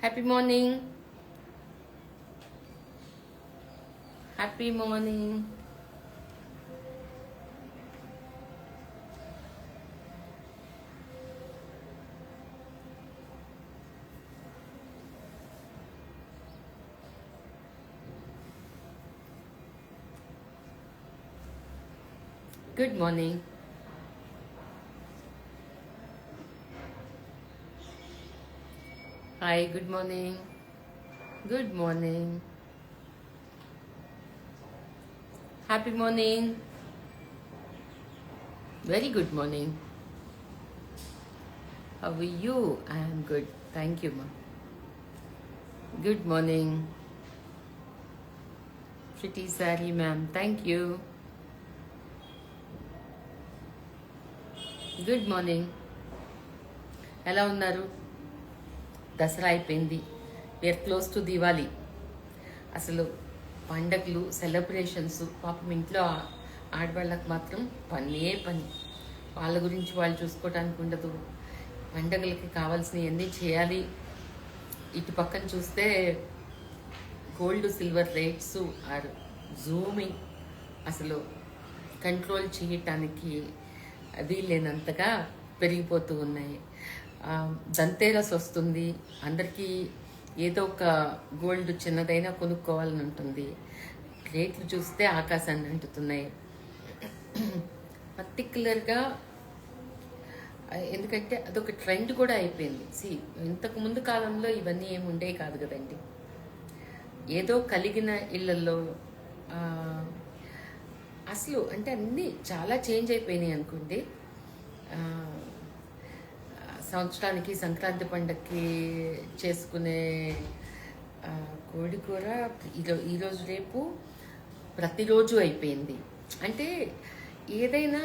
Happy morning. Happy morning. Good morning. Hi, good morning. Good morning. Happy morning. Very good morning. How are you? I am good. Thank you, ma. Good morning. Pretty Sari, ma'am. Thank you. Good morning. ఎలా ఉన్నారు? దసరా అయిపోయింది. We're close to Diwali. అసలు పండగలు, celebrations, పాపం ఇంట్లో ఆడవాళ్ళకి మాత్రం పనే పని. వాళ్ళ గురించి వాళ్ళు చూసుకోవడానికి ఉండదు. పండగలకి కావాల్సినవన్నీ చేయాలి. ఇటు పక్కన చూస్తే gold silver rates are zooming. అసలు కంట్రోల్ చేయటానికి వీలైనంతగా పెరిగిపోతూ ఉన్నాయి. దంతేరస్ వస్తుంది, అందరికీ ఏదో ఒక గోల్డ్ చిన్నదైనా కొనుక్కోవాలని ఉంటుంది. రేట్లు చూస్తే ఆకాశాన్ని అంటుతున్నాయి. పర్టిక్యులర్గా ఎందుకంటే అదొక ట్రెండ్ కూడా అయిపోయింది. ఇంతకు ముందు కాలంలో ఇవన్నీ ఏమి ఉండేవి కాదు కదండి. ఏదో కలిగిన ఇళ్లలో అసలు అంటే అన్నీ చాలా చేంజ్ అయిపోయినాయి అనుకోండి. సంవత్సరానికి సంక్రాంతి పండగకి చేసుకునే కోడి కూర ఈరోజు రేపు ప్రతిరోజు అయిపోయింది. అంటే ఏదైనా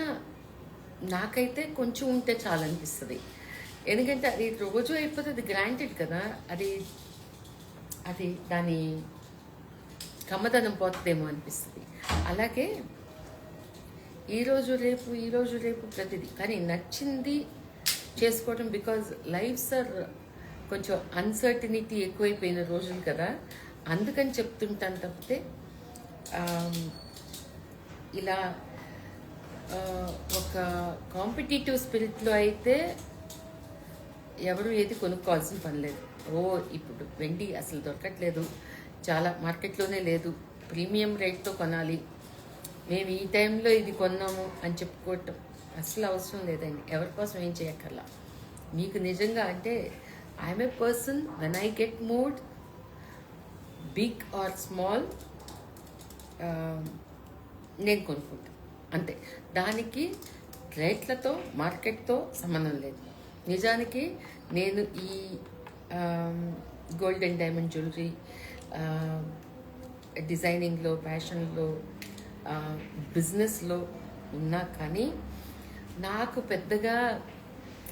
నాకైతే కొంచెం ఉంటే చాలా అనిపిస్తుంది. ఎందుకంటే అది రోజు అయిపోతే అది గ్రాంటెడ్ కదా, అది అది దాని కమ్మదనం పోతుందేమో అనిపిస్తుంది. అలాగే ఈరోజు రేపు ప్రతిదీ కానీ నచ్చింది చేసుకోవటం. బికాజ్ లైఫ్స్ ఆర్ కొంచెం అన్సర్టనిటీ ఎక్కువైపోయిన రోజులు కదా, అందుకని చెప్తుంటాను తప్పితే ఇలా ఒక కాంపిటేటివ్ స్పిరిట్లో అయితే ఎవరు ఏది కొనుక్కోవాల్సిన పని లేదు. ఇప్పుడు వెండి అసలు దొరకట్లేదు, చాలా మార్కెట్లోనే లేదు, ప్రీమియం రేట్తో కొనాలి, మేము ఈ టైంలో ఇది కొన్నాము అని చెప్పుకోవటం అసలు అవసరం లేదండి. ఎవరి కోసం ఏం చేయక్కర్లా. మీకు నిజంగా అంటే I'm a person, when I get mood big or small నేను కొనుక్కుంటాను అంతే. దానికి రేట్లతో మార్కెట్తో సంబంధం లేదు. నిజానికి నేను ఈ గోల్డ్ అండ్ డైమండ్ జ్యువెలరీ డిజైనింగ్లో, ఫ్యాషన్లో, బిజినెస్లో ఉన్నా కానీ నాకు పెద్దగా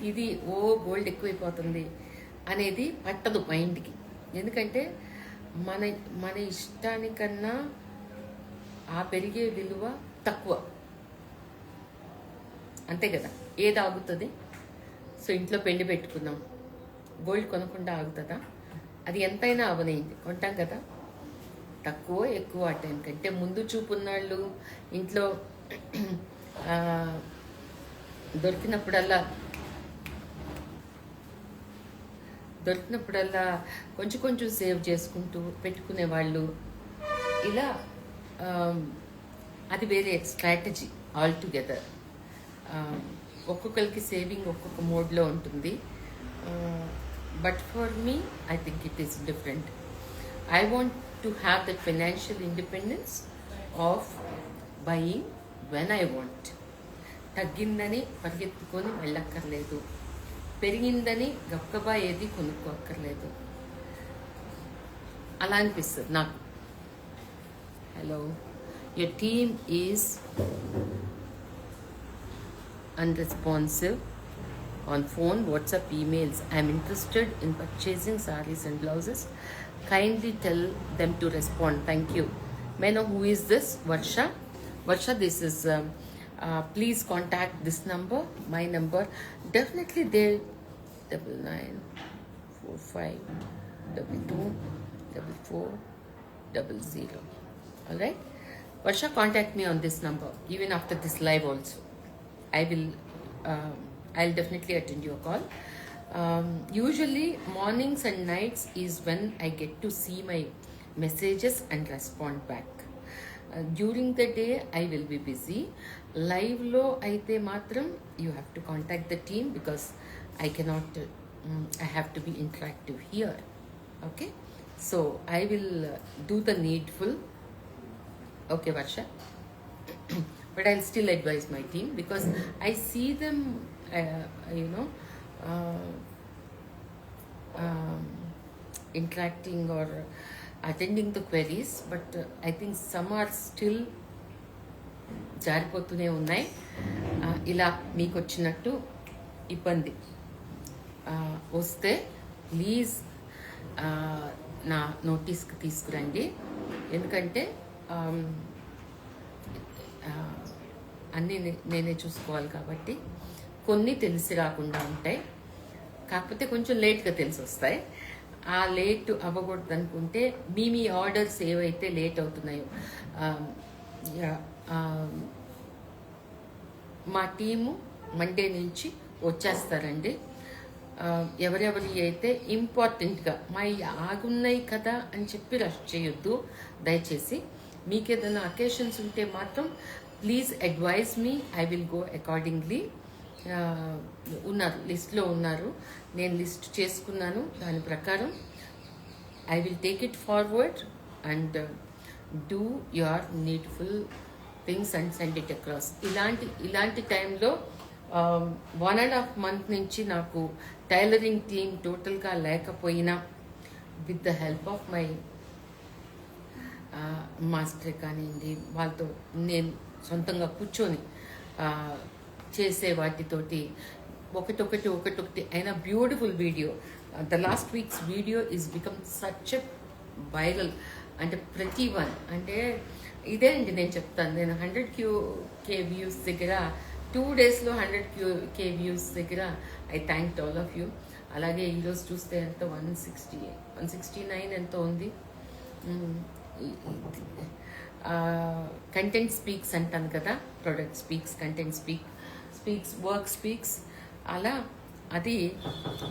ఇది గోల్డ్ ఎక్కువైపోతుంది అనేది పట్టదు మైండ్కి. ఎందుకంటే మన మన ఇష్టానికన్నా ఆ పెరిగే విలువ తక్కువ, అంతే కదా. ఏది ఆగుతుంది? సో ఇంట్లో పెళ్లి పెట్టుకున్నాం, గోల్డ్ కొనకుండా ఆగుతుందా? అది ఎంతైనా అవనైంది కొంటాం కదా. తక్కువ ఎక్కువ ఆ టైం కంటే ముందు చూపున్నాళ్ళు ఇంట్లో దొరికినప్పుడల్లా కొంచెం కొంచెం సేవ్ చేసుకుంటూ పెట్టుకునే వాళ్ళు. ఇలా అది వేరే స్ట్రాటజీ ఆల్ టుగెదర్. ఒక్కొక్కరికి సేవింగ్ ఒక్కొక్క మోడ్లో ఉంటుంది. But for me I think it is different. I want to have the financial independence of buying when I want. తగ్గిందని పరిగెత్తుకొని వెళ్ళక్కర్లేదు, పెరిగిందని గబగబా ఏది కొనుక్కోక్కర్లేదు. అలా అనిపిస్తుంది నాకు. Hello, your team is unresponsive on phone, WhatsApp, emails. I am interested in purchasing sarees and blouses. Kindly tell them to respond. Thank you. May I know who is this? Varsha, this is please contact this number, my number. Definitely they 9945 924400. All right. Varsha, contact me on this number even after this live also. I'll definitely attend your call. Usually mornings and nights is when I get to see my messages and respond back. During the day I will be busy. Live lo aithe matram you have to contact the team because I cannot I have to be interactive here. Okay, so I will do the needful. Okay, Varsha. But I'll still advise my team because I see them interacting or attending the queries, but I think some are still జారిపోతూనే ఉన్నాయి. ఇలా మీకు వచ్చినట్టు ఇబ్బంది వస్తే please నా నోటీస్కి తీసుకురండి. ఎందుకంటే అన్నీ నేనే చూసుకోవాలి కాబట్టి కొన్ని తెలిసి రాకుండా ఉంటాయి. కాకపోతే కొంచెం లేట్గా తెలిసి వస్తాయి. ఆ లేట్ అవ్వకూడదు అనుకుంటే మీ ఆర్డర్స్ ఏవైతే లేట్ అవుతున్నాయో మా టీము మండే నుంచి వచ్చేస్తారండి. ఎవరెవరి అయితే ఇంపార్టెంట్గా మా ఆగున్నాయి కదా అని చెప్పి రష్ చేయొద్దు దయచేసి. మీకు ఏదైనా అకేషన్స్ ఉంటే మాత్రం please advise me, I will go accordingly. ఉన్నారు, లిస్ట్లో ఉన్నారు, నేను లిస్ట్ చేసుకున్నాను. దాని ప్రకారం I will take it forward and do your needful things and send it across. ఇలాంటి టైంలో 1.5 month నుంచి నాకు టైలరింగ్ టీమ్ టోటల్గా లేకపోయినా with the help of my master కానివ్వండి, వాళ్ళతో నేను సొంతంగా కూర్చొని చేసే వాటితోటి ఒకటొకటి అయినా beautiful video. The last weeks video is become such a viral. అంటే ప్రతి వన్ అంటే ఇదే అండి నేను చెప్తాను. నేను 100K వ్యూస్ దగ్గర 2 daysలో 100K వ్యూస్ దగ్గర I thank all of you. అలాగే ఈరోజు చూస్తే ఎంత 169 ఎంతో ఉంది. కంటెంట్ స్పీక్స్ అంటాను కదా, product speaks, content speaks, work speaks. అలా అది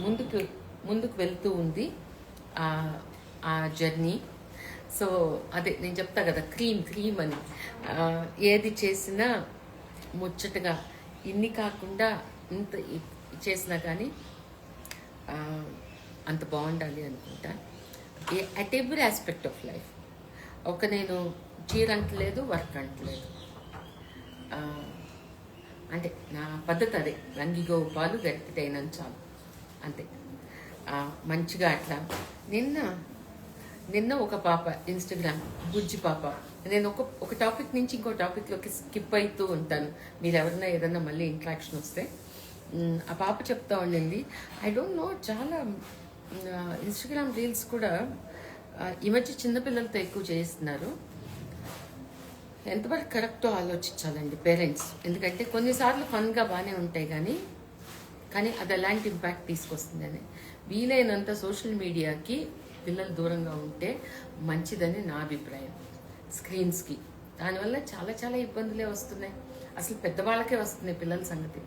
ముందుకు వెళ్తూ ఉంది ఆ జర్నీ. సో అదే నేను చెప్తా కదా, క్రీమ్ అని. ఏది చేసినా ముచ్చటగా ఇన్ని కాకుండా ఇంత చేసినా కానీ అంత బాగుండాలి అనుకుంటా. At every aspect of life. నేను చీర అంటలేదు, వర్క్ అంటలేదు. అంటే నా పద్ధతి అదే, రంగిగో పాలు గట్టిటైనా చాలు అంతే. మంచిగా అట్లా. నిన్న ఒక పాప ఇన్స్టాగ్రామ్ బుజ్జి పాప, నేను ఒక టాపిక్ నుంచి ఇంకో టాపిక్లోకి స్కిప్ అవుతూ ఉంటాను, మీరు ఎవరైనా ఏదన్నా మళ్ళీ ఇంట్రాక్షన్ వస్తే. ఆ పాప చెప్తా ఉండింది, ఐ డోంట్ నో, చాలా ఇన్స్టాగ్రామ్ రీల్స్ కూడా ఈ మధ్య చిన్నపిల్లలతో ఎక్కువ చేస్తున్నారు. ఎంతవరకు కరెక్టో ఆలోచించాలండి పేరెంట్స్. ఎందుకంటే కొన్నిసార్లు ఫన్గా బాగానే ఉంటాయి కానీ అది ఎలాంటి ఇంపాక్ట్ తీసుకొస్తుందని. వీలైనంత సోషల్ మీడియాకి పిల్లలు దూరంగా ఉంటే మంచిదని నా అభిప్రాయం. స్క్రీన్స్కి దానివల్ల చాలా ఇబ్బందులే వస్తున్నాయి. అసలు పెద్దవాళ్ళకే వస్తున్నాయి పిల్లల సంగతి.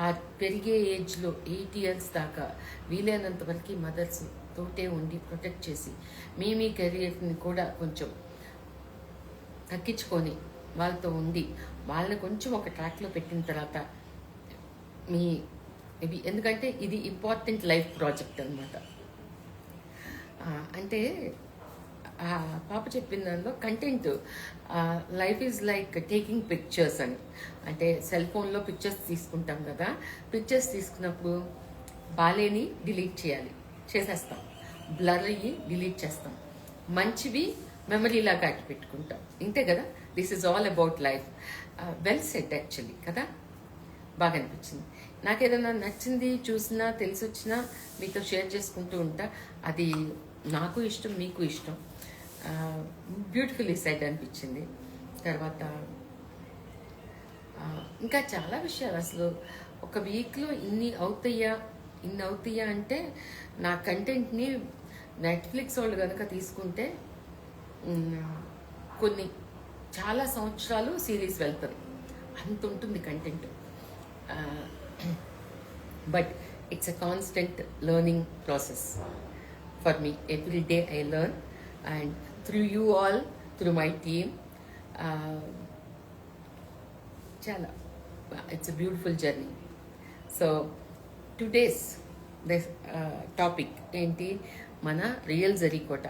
ఆ పెరిగే ఏజ్లో 8 years దాకా వీలైనంత వరకు మదర్స్ తోటే ఉండి ప్రొటెక్ట్ చేసి మీ కెరియర్ని కూడా కొంచెం తగ్గించుకొని వాళ్ళతో ఉండి వాళ్ళని కొంచెం ఒక ట్రాక్లో పెట్టిన తర్వాత ఎందుకంటే ఇది ఇంపార్టెంట్ లైఫ్ ప్రాజెక్ట్ అనమాట. అంటే ఆ పాప చెప్పిన దానిలో content, life is like taking pictures అని. అంటే సెల్ ఫోన్లో పిక్చర్స్ తీసుకుంటాం కదా, పిక్చర్స్ తీసుకున్నప్పుడు బాలేని డిలీట్ చేసేస్తాం, బ్లర్ అయ్యి డిలీట్ చేస్తాం, మంచివి మెమరీలాగా అట్టి పెట్టుకుంటాం. ఇంతే కదా, this is all about life. Well set actually కదా, బాగా అనిపించింది. నాకు ఏదైనా నచ్చింది చూసినా తెలిసి వచ్చినా మీతో షేర్ చేసుకుంటూ ఉంటా. అది నాకు ఇష్టం, మీకు ఇష్టం. బ్యూటిఫుల్లీ సెట్ అనిపించింది. తర్వాత ఇంకా చాలా విషయాలు. అసలు ఒక వీక్లో ఇన్ని అవుతాయా అంటే నా కంటెంట్ని నెట్ఫ్లిక్స్ వాళ్ళు కనుక తీసుకుంటే కొన్ని చాలా సంవత్సరాలు సిరీస్ వెళ్తుంది, అంత ఉంటుంది content. But it's a constant learning process for me. Every day I learn, and through you all, through my team, చాలా it's a beautiful journey. So today's this topic ఏంటి, మన రియల్ జరీకోట.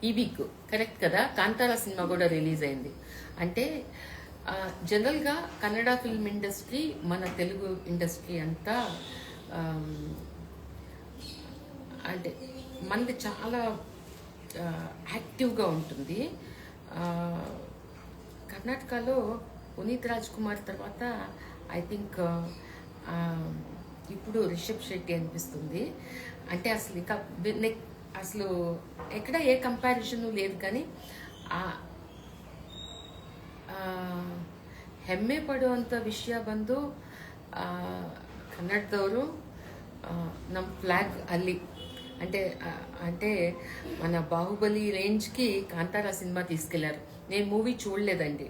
ఈ వీక్ కరెక్ట్ కదా, Kantara cinema కూడా release అయింది. అంటే జనరల్గా Kannada film industry, మన తెలుగు ఇండస్ట్రీ అంతా అంటే మనది చాలా యాక్టివ్గా ఉంటుంది. కర్ణాటకలో పునీత్ రాజ్ కుమార్ తర్వాత ఐ థింక్ ఇప్పుడు రిషబ్ శెట్టి అనిపిస్తుంది. అంటే అసలు ఇంకా అసలు ఎక్కడ ఏ కంపారిజన్ లేదు, కానీ ಹೆಮ್ಮೆ ಪಡುವಂಥ ವಿಷಯ ಬಂದು ಕನ್ನಡದವರು ನಮ್ಮ ಫ್ಲ್ಯಾಗ್ ಅಲ್ಲಿ అంటే అంటే మన బాహుబలి రేంజ్కి కాంతారా సినిమా తీసుకెళ్లారు. నేను మూవీ చూడలేదండి,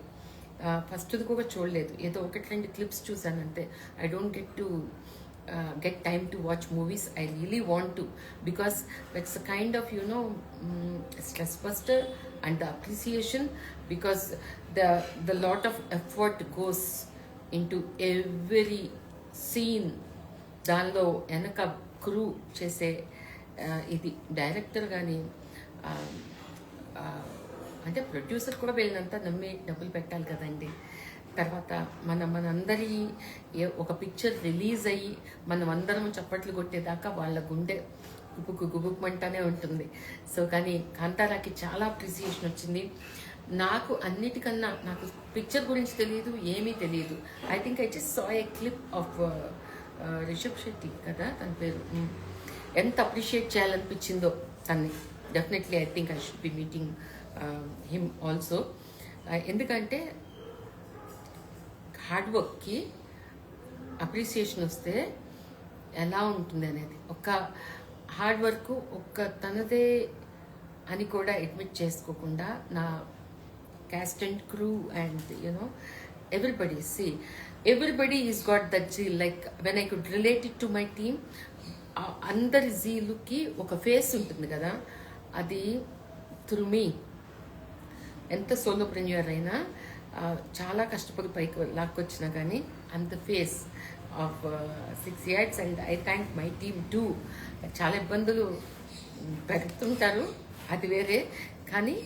ఫస్ట్ది కూడా చూడలేదు, ఏదో ఒకటి రెండు క్లిప్స్ చూసాను అంతే. I don't get time to watch movies. I really want to, because it's a kind of stress buster and the appreciation, because the lot of effort goes into every scene. దానిలో వెనక crew చేసే ఇది director కానీ అంటే producer కూడా వెళ్ళినంత నమ్మి డబ్బులు పెట్టాలి కదండి. తర్వాత మనందరి ఒక పిక్చర్ రిలీజ్ అయ్యి మనం అందరం చప్పట్లు కొట్టేదాకా వాళ్ళ గుండె గుబుకుమంటానే ఉంటుంది. సో కానీ కాంతారాకి చాలా అప్రిసియేషన్ వచ్చింది. నాకు అన్నిటికన్నా నాకు పిక్చర్ గురించి తెలియదు, ఏమీ తెలియదు. I think I just saw a clip of Rishab Shetty కదా తన పేరు. ఎంత అప్రిషియేట్ చేయాలనిపించిందో తన్ని. Definitely I think I should be meeting him also. ఎందుకంటే హార్డ్ వర్క్కి అప్రిసియేషన్ వస్తే ఎలా ఉంటుంది అనేది, ఒక హార్డ్ వర్క్ ఒక్క తనదే అని కూడా అడ్మిట్ చేసుకోకుండా నా cast and crew and everybody is got that zeal. Like when I could relate it to my team, అందరి జీలుకి ఒక ఫేస్ ఉంటుంది కదా, అది త్రూ మీ ఎంత సోలోప్రెన్యూర్ అయినా చాలా కష్టపడి పైకి లాక్కొచ్చినా కానీ అంత face of 6 years. And I thank my team two. చాలా ఇబ్బందులు పెడుతుంటారు, అది వేరే, కానీ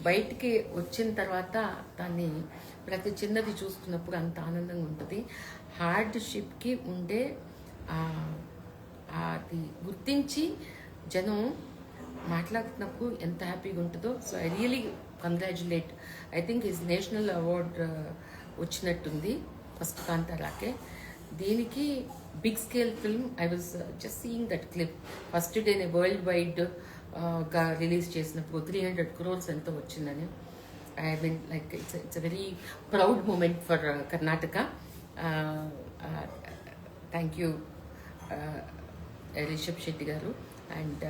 బయటికి వచ్చిన తర్వాత దాన్ని ప్రతి చిన్నది చూస్తున్నప్పుడు అంత ఆనందంగా ఉంటుంది. హార్డ్షిప్కి ఉండే అది గుర్తించి జనం మాట్లాడుతున్నప్పుడు ఎంత హ్యాపీగా ఉంటుందో. So I really congratulate. I think is national award వచ్చినట్టుంది ఫస్ట్ కాంతారాకే. దీనికి big scale film. I was just seeing that clip. First డేనే వరల్డ్ వైడ్ గా రిలీజ్ చేసినప్పుడు 300 crores ఎంతో వచ్చిందని. I mean like it's a very proud moment for Karnataka. Thank you Rishabh Shetty గారు and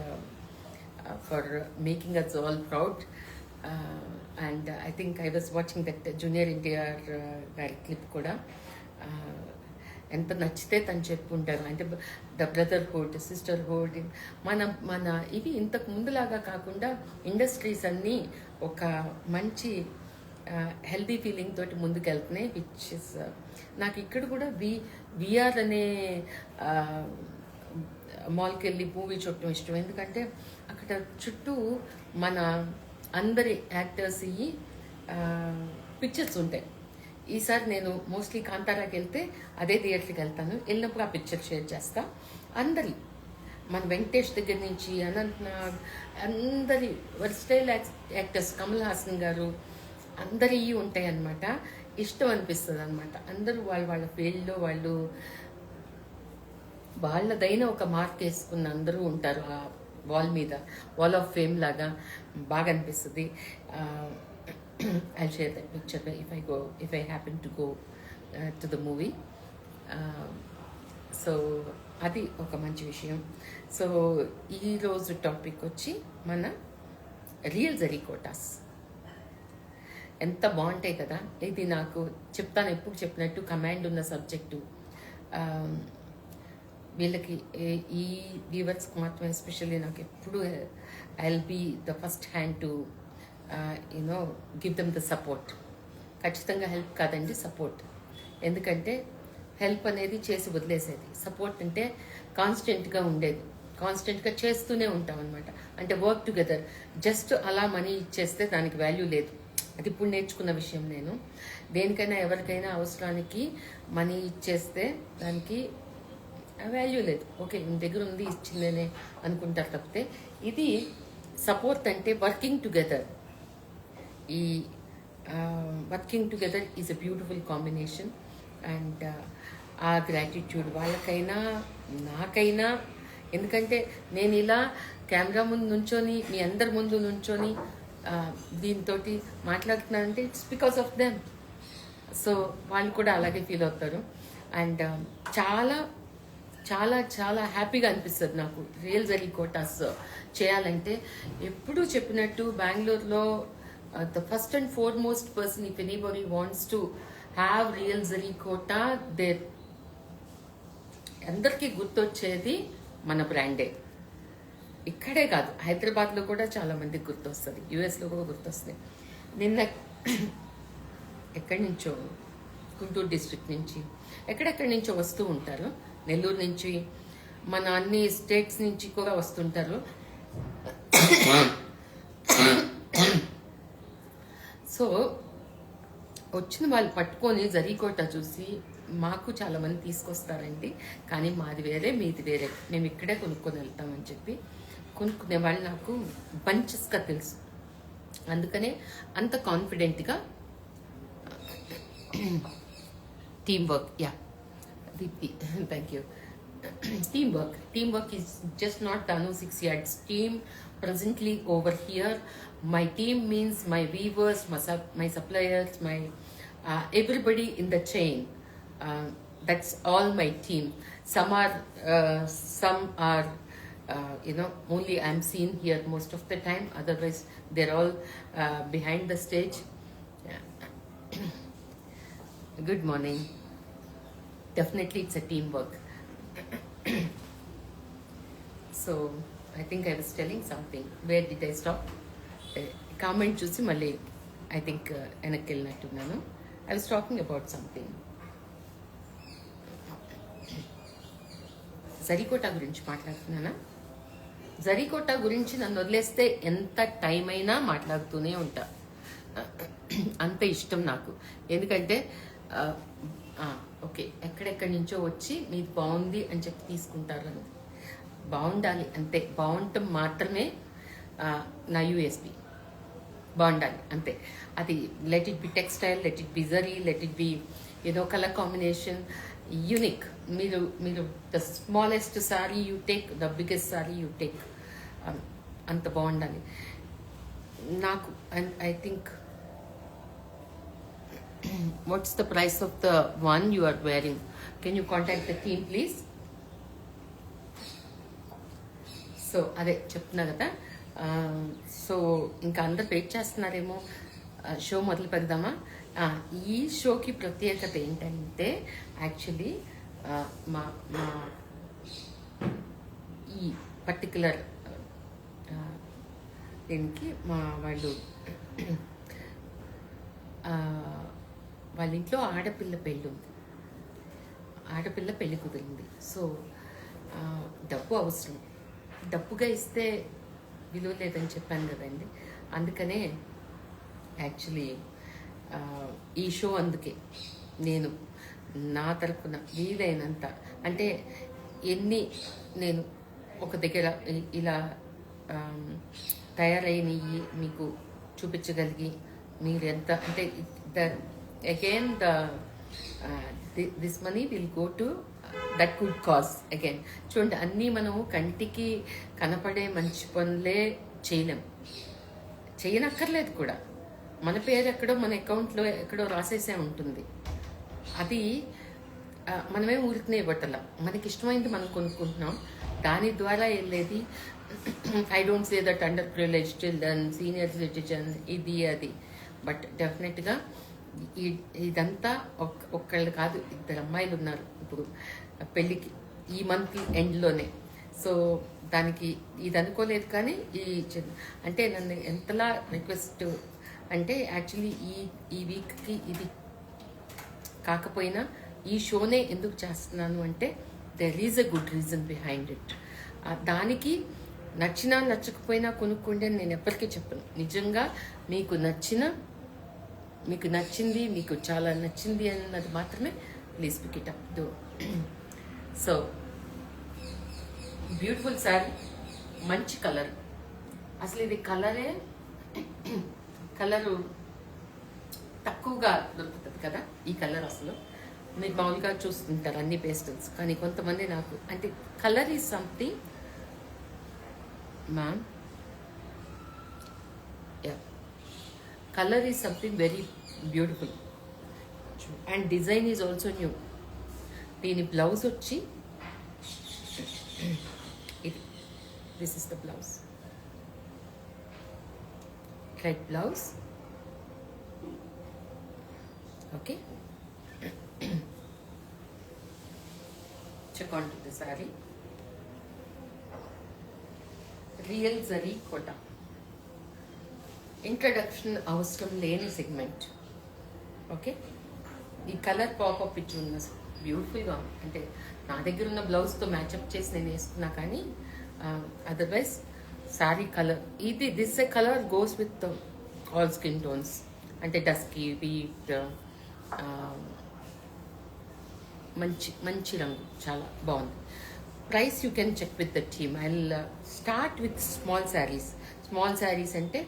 for making us all proud. And I think I was watching that junior NTR గారి clip కూడా. ఎంత నచ్చితే తను చెప్పుంటారు, అంటే ద బ్రదర్హుడ్, సిస్టర్హుడ్, మన ఇవి ఇంతకు ముందులాగా కాకుండా ఇండస్ట్రీస్ అన్నీ ఒక మంచి హెల్దీ ఫీలింగ్ తోటి ముందుకెళ్తున్నాయి. విచ్ ఇస్ నాకు ఇక్కడ కూడా విఆర్ అనే మాల్కి వెళ్ళి మూవీ చూడటం ఇష్టం. ఎందుకంటే అక్కడ చుట్టూ మన అందరి యాక్టర్స్ పిక్చర్స్ ఉంటాయి. ఈసారి నేను మోస్ట్లీ కాంతారాకి వెళ్తే అదే థియేటర్కి వెళ్తాను. వెళ్ళినప్పుడు ఆ పిక్చర్ షేర్ చేస్తా. అందరి మన వెంకటేష్ దగ్గర నుంచి అనంతనాగ్, అందరి వర్స్టైల్ యాక్టర్స్, కమల్ హాసన్ గారు, అందరి ఉంటాయి అన్నమాట. ఇష్టం అనిపిస్తుంది అనమాట. అందరూ వాళ్ళ ఫీల్డ్లో వాళ్ళదైన ఒక మార్క్ వేసుకున్న అందరూ ఉంటారు ఆ వాల్ మీద. వాల్ ఆఫ్ ఫేమ్ లాగా బాగా అనిపిస్తుంది. I'll share that picture if I happen to go to the movie. So అది ఒక మంచి విషయం. సో ఈరోజు టాపిక్ వచ్చి మన రియల్ జరీకోటాస్ ఎంత బాగుంటాయి కదా. ఇది నాకు చెప్తాను, ఎప్పుడు చెప్పినట్టు కమాండ్ ఉన్న సబ్జెక్టు. వీళ్ళకి ఈ వ్యూవర్స్కి మాత్రం ఎస్పెషల్లీ నాకు ఎప్పుడు I will be the first hand to give them the support. ఖచ్చితంగా హెల్ప్ కాదండి, సపోర్ట్. ఎందుకంటే హెల్ప్ అనేది చేసి వదిలేసేది, సపోర్ట్ అంటే కాన్స్టెంట్గా ఉండేది, కాన్స్టెంట్గా చేస్తూనే ఉంటాం అనమాట. అంటే వర్క్ టుగెదర్. జస్ట్ అలా మనీ ఇచ్చేస్తే దానికి వాల్యూ లేదు. అది ఇప్పుడు నేర్చుకున్న విషయం. నేను దేనికైనా ఎవరికైనా అవసరానికి మనీ ఇచ్చేస్తే దానికి వాల్యూ లేదు. ఓకే, మీ దగ్గర ఉంది ఇచ్చిందేనే అనుకుంటారు తప్పితే, ఇది సపోర్ట్ అంటే వర్కింగ్ టుగెదర్. ఈ working together is a beautiful combination. And ఆ గ్రాటిట్యూడ్ వాళ్ళకైనా నాకైనా. ఎందుకంటే నేను ఇలా కెమెరా ముందు నుంచొని మీ అందరి ముందు నుంచొని దీంతో మాట్లాడుతున్నానంటే it's because of them. So వాళ్ళు కూడా అలాగే ఫీల్ అవుతారు. అండ్ చాలా చాలా చాలా హ్యాపీగా అనిపిస్తుంది నాకు రియల్ జరీకోటాస్ చేయాలంటే. ఎప్పుడూ చెప్పినట్టు బెంగళూరులో the first and foremost person, if anybody wants to have real Jarikota, there అందరికీ గుర్తొచ్చేది మన బ్రాండే. ఇక్కడే కాదు, హైదరాబాద్లో కూడా చాలా మందికి గుర్తొస్తుంది, యుఎస్లో కూడా గుర్తొస్తుంది. నిన్న ఎక్కడి నుంచో, గుంటూరు డిస్ట్రిక్ట్ నుంచి ఎక్కడెక్కడి నుంచో వస్తూ ఉంటారు, నెల్లూరు నుంచి, మన అన్ని స్టేట్స్ నుంచి కూడా వస్తుంటారు. సో వచ్చిన వాళ్ళు పట్టుకొని జరీకోట చూసి మాకు చాలా మంది తీసుకొస్తారండి, కానీ మాది వేరే మీది వేరే, మేము ఇక్కడే కొనుక్కొని వెళ్తామని చెప్పి కొనుక్కునే వాళ్ళు నాకు బంచెస్గా తెలుసు. అందుకనే అంత కాన్ఫిడెంట్గా teamwork. Yeah Deepti, thank you. Teamwork is just not Danu 6 yards team presently over here. My team means my weavers, my suppliers, my everybody in the chain. That's all my team. Some are only I'm seen here most of the time. Otherwise they're all behind the stage. Good morning. Definitely it's a teamwork. So I think I was telling something. Where did I stop? Comment చూసి మళ్ళీ I think వెనక్కి వెళ్ళినట్టున్నాను. I was talking about something. Zari kota గురించి మాట్లాడుతున్నానా? జరీకోట గురించి నన్ను వదిలేస్తే ఎంత time అయినా మాట్లాడుతూనే ఉంటా. అంత ఇష్టం నాకు. ఎందుకంటే ఓకే, ఎక్కడెక్కడి నుంచో వచ్చి మీది బాగుంది అని చెప్పి తీసుకుంటారు. బాగుండాలి అంతే, బాగుండటం మాత్రమే నా యూఎస్పి. బాగుండాలి అంతే. అది let it be textile, let it be zari, let it be colour combination, unique. మీరు the smallest sari you take, the biggest sari you take, అంత బాగుండాలి నాకు. And I think what's the price of the one you are wearing? Can you contact the team please? So అదే చెప్తున్నా కదా. So ఇంకా అందరు wait చేస్తున్నారేమో, show మొదలు పెడదామా? ఈ షోకి ప్రత్యేకత ఏంటంటే యాక్చువల్లీ మా ఈ పర్టికులర్ దీనికి మా వాళ్ళు వాళ్ళ ఇంట్లో ఆడపిల్ల పెళ్ళి ఉంది, ఆడపిల్ల పెళ్ళి కుదిరింది. సో డబ్బు అవసరం, డబ్బుగా ఇస్తే విలువ లేదని చెప్పాను కదండి. అందుకనే యాక్చువల్లీ ఈ షో అందుకే నేను నా తరపున వీలైనంత, అంటే ఎన్ని నేను ఒక దగ్గర ఇలా తయారైనవి మీకు చూపించగలిగి, మీరు ఎంత అంటే this money will go to that good cause again. చూడండి, అన్నీ మనము కంటికి కనపడే మంచి పనులే చేయనక్కర్లేదు కూడా. మన పేరు ఎక్కడో మన అకౌంట్లో ఎక్కడో రాసేసే ఉంటుంది. అది మనమే ఊరికనే ఇవ్వటల, మనకి ఇష్టమైంది మనం కొనుక్కుంటున్నాం. దాని ద్వారా వెళ్ళేది I don't say that under privilege children, senior citizen, ఇది అది. బట్ డెఫినెట్గా ఇదంతా ఒక్కళ్ళు కాదు, ఇద్దరు అమ్మాయిలు ఉన్నారు ఇప్పుడు పెళ్ళికి ఈ మంత్ ఎండ్లోనే. సో దానికి ఇది అనుకోలేదు. కానీ అంటే నన్ను ఎంతలా రిక్వెస్ట్ అంటే యాక్చువల్లీ ఈ వీక్కి ఇది కాకపోయినా ఈ షోనే ఎందుకు చేస్తున్నాను అంటే there is a good reason behind it. దానికి నచ్చినా నచ్చకపోయినా కొనుక్కోండి అని నేను ఎప్పటికీ చెప్పను. నిజంగా మీకు నచ్చింది, మీకు చాలా నచ్చింది అన్నది మాత్రమే please pick it up. So beautiful sari, మంచి కలర్. అసలు ఇది కలరు తక్కువగా దొరుకుతుంది కదా ఈ కలర్. అసలు మీరు మామూలుగా చూస్తుంటారు అన్ని పేస్టల్స్, కానీ కొంతమంది నాకు అంటే colour is something ma'am, colour is something very beautiful and design is also new. దీని బ్లౌజ్ వచ్చి ఇది, this is the blouse, red blouse. Okay, check on to the saree. Real zari kota, introduction అవసరం లేని segment. Okay, ఈ colour popup ఇచ్చి ఉన్న బ్యూటిఫుల్గా అంటే నా దగ్గర ఉన్న బ్లౌజ్తో మ్యాచప్ చేసి నేను వేసుకున్నా. కానీ అదర్వైజ్ శారీ కలర్ ఇది, this a colour goes with all skin tones. అంటే డస్కీ, వీట్, మంచి రంగు, చాలా బాగుంది. Price you can check with the team. I will start with small saris అంటే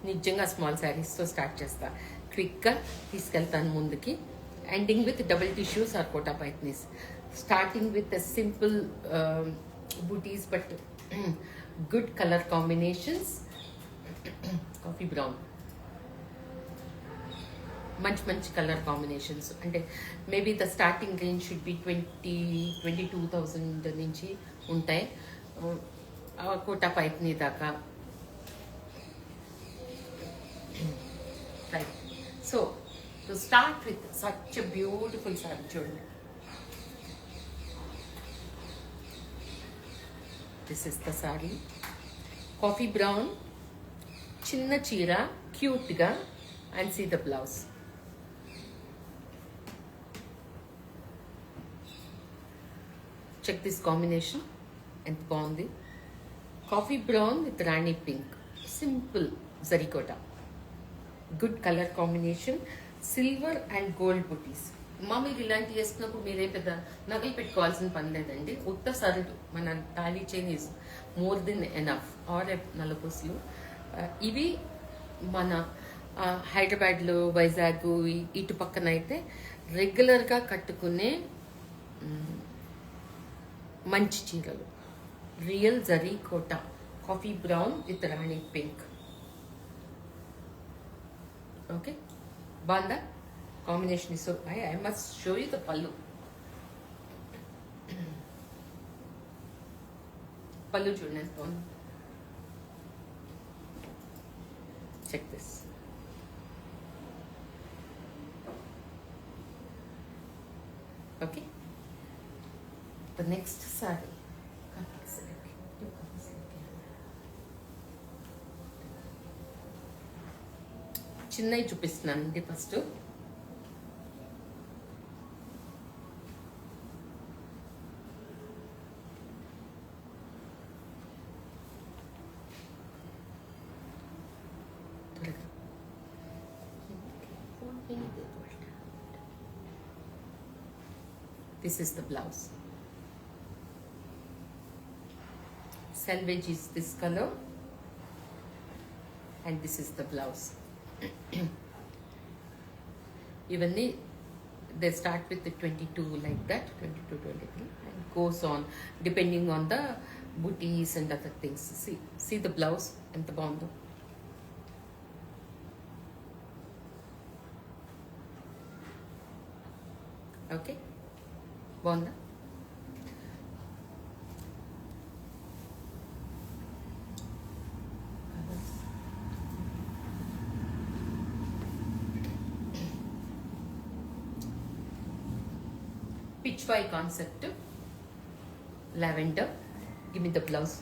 నిజంగా స్మాల్ శారీస్తో స్టార్ట్ చేస్తా. క్విక్గా తీసుకెళ్తాను ముందుకి. Ending with double tissues or Kota Paithanis. Starting with simple butis but good colour combinations. Coffee brown, మంచి కలర్ కాంబినేషన్స్. అంటే maybe the starting range should be 22,000 నుంచి ఉంటాయి, కోటా పైత్ని దాకా. Right, so to start with such a beautiful sari చూడండి. This is the sari, coffee brown, చిన్న చీర, క్యూట్గా. And see the blouse. Check this combination, ఎంత బాగుంది. Coffee brown with rani pink, simple జరీకోటా, good colour combination. Silver and gold butis. మీరు ఇలాంటి వేసుకున్నప్పుడు మీరే పెద్ద నగలు పెట్టుకోవాల్సిన పని లేదండి. ఉత్త సరుడు, మన thali chain is more than enough. Or నలుపూసలు ఇవి మన హైదరాబాద్లో, వైజాగ్ ఇటు పక్కన అయితే రెగ్యులర్గా కట్టుకునే మంచి చీరలు. Real zari Kota, coffee brown with rani pink. Okay, బాగుందా combination? So I must show you the pallu. Pallu చూడండి ఎంత బాగుంది. Check this. Okay, the next saree. చిన్నవి చూపిస్తున్నానండి first. This is the blouse. Selvage is this color and this is the blouse. Ivanni they start with the 22 like that, 22, 23 and goes on depending on the booties and other things. See the blouse and the bondo. Okay, బాగుందా? Pitch Y concept, lavender. Give me the blouse.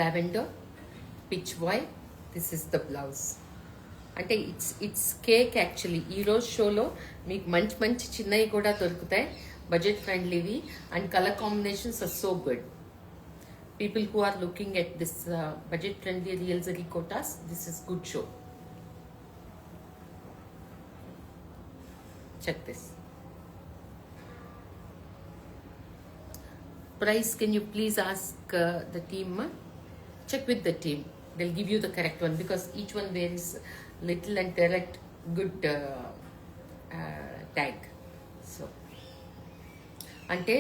Lavender, pitch Y. This is the blouse. అంటే it's cake actually. ఈరోజు షోలో మీకు మంచి మంచి చిన్నవి కూడా దొరుకుతాయి, బడ్జెట్ ఫ్రెండ్లీవి, and colour combinations are so good. People who are looking at this budget friendly real zari Kotas, this is good show. Check this. Price, can you please ask the team? Check with the team. They'll give you the correct one because each one varies little and correct good tag. So, అంటే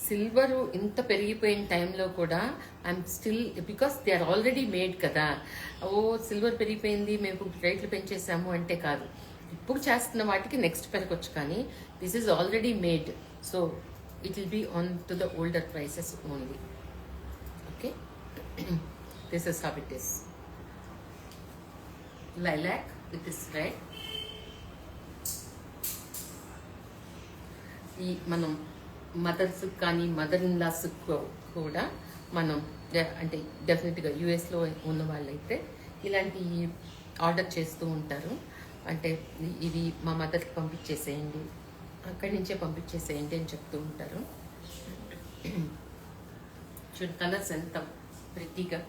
silver ఇంత పెరిగిపోయిన టైంలో కూడా I'm still, because they are already made కదా. ఓ silver పెరిగిపోయింది మేము రేట్లు పెంచేసాము అంటే కాదు, ఇప్పుడు చేస్తున్న వాటికి నెక్స్ట్ పెరగొచ్చు, కానీ this is already made. So it will be on to the older prices only. Okay. This is how it is. Lilac with this red. ఈ మనం మదర్స్ కానీ మదర్ ఇన్ లాస్ కూడా మనం అంటే డెఫినెట్గా యూఎస్లో ఉన్న వాళ్ళైతే ఇలాంటి ఆర్డర్ చేస్తూ ఉంటారు. అంటే ఇవి మా మదర్కి పంపించేసేయండి, అక్కడి నుంచే పంపించేసేయండి అని చెప్తూ ఉంటారు. చూడు కలర్స్ ఎంత ప్రిటీగా,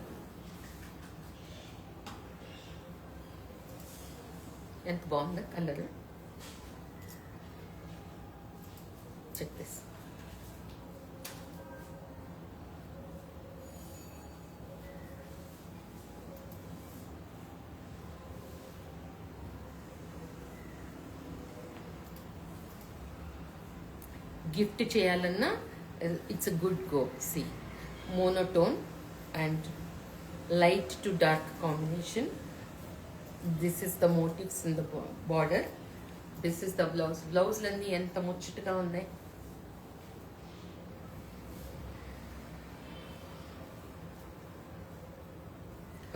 ఎంత బాగుందా కలర్. Check this. గిఫ్ట్ చేయాలన్నా it's a good go. See monotone and light to dark combination. This is the motifs in the border. This is the blouse. బ్లౌజ్లన్నీ ఎంత ముచ్చటగా ఉన్నాయి.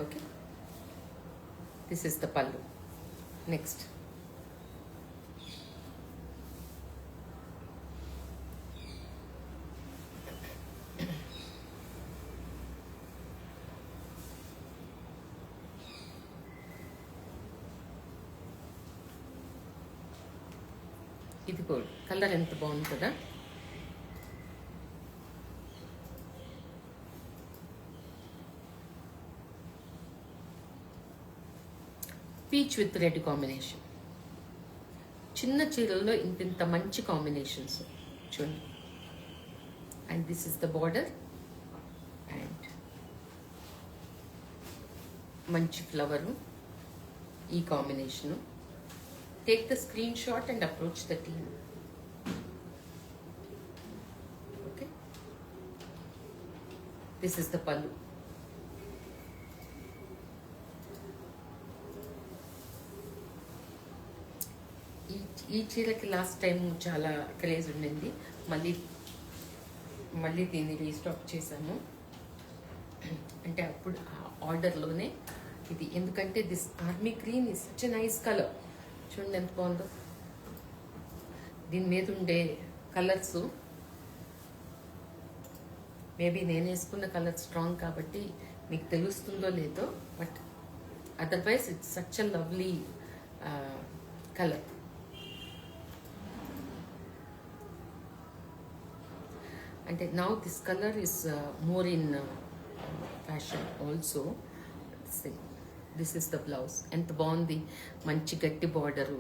Okay, this is the pallu. Next ఇది కూడా colour ఎంత బాగుంది కదా. Peach with red combination. చిన్న చీరల్లో ఇంత మంచి కాంబినేషన్స్ చూడండి. And this is the border and మంచి ఫ్లవరు, ఈ combination. Take the screenshot and approach the team. Okay. This is the pallu. ఈ చీరకి లాస్ట్ టైం చాలా క్రేజ్ ఉండింది. మళ్ళీ దీన్ని రీస్టాక్ చేశాను. అంటే అప్పుడు ఆర్డర్లోనే ఇది, ఎందుకంటే this army green is such a nice colour. చూడండి ఎంత బాగుందో. దీని మీద ఉండే కలర్స్, మేబీ నేను వేసుకున్న కలర్ స్ట్రాంగ్ కాబట్టి మీకు తెలుస్తుందో లేదో, but otherwise it's such a lovely colour. అంటే now this colour is more in fashion also. This is the blouse. ఎంత బాగుంది, మంచి గట్టి border,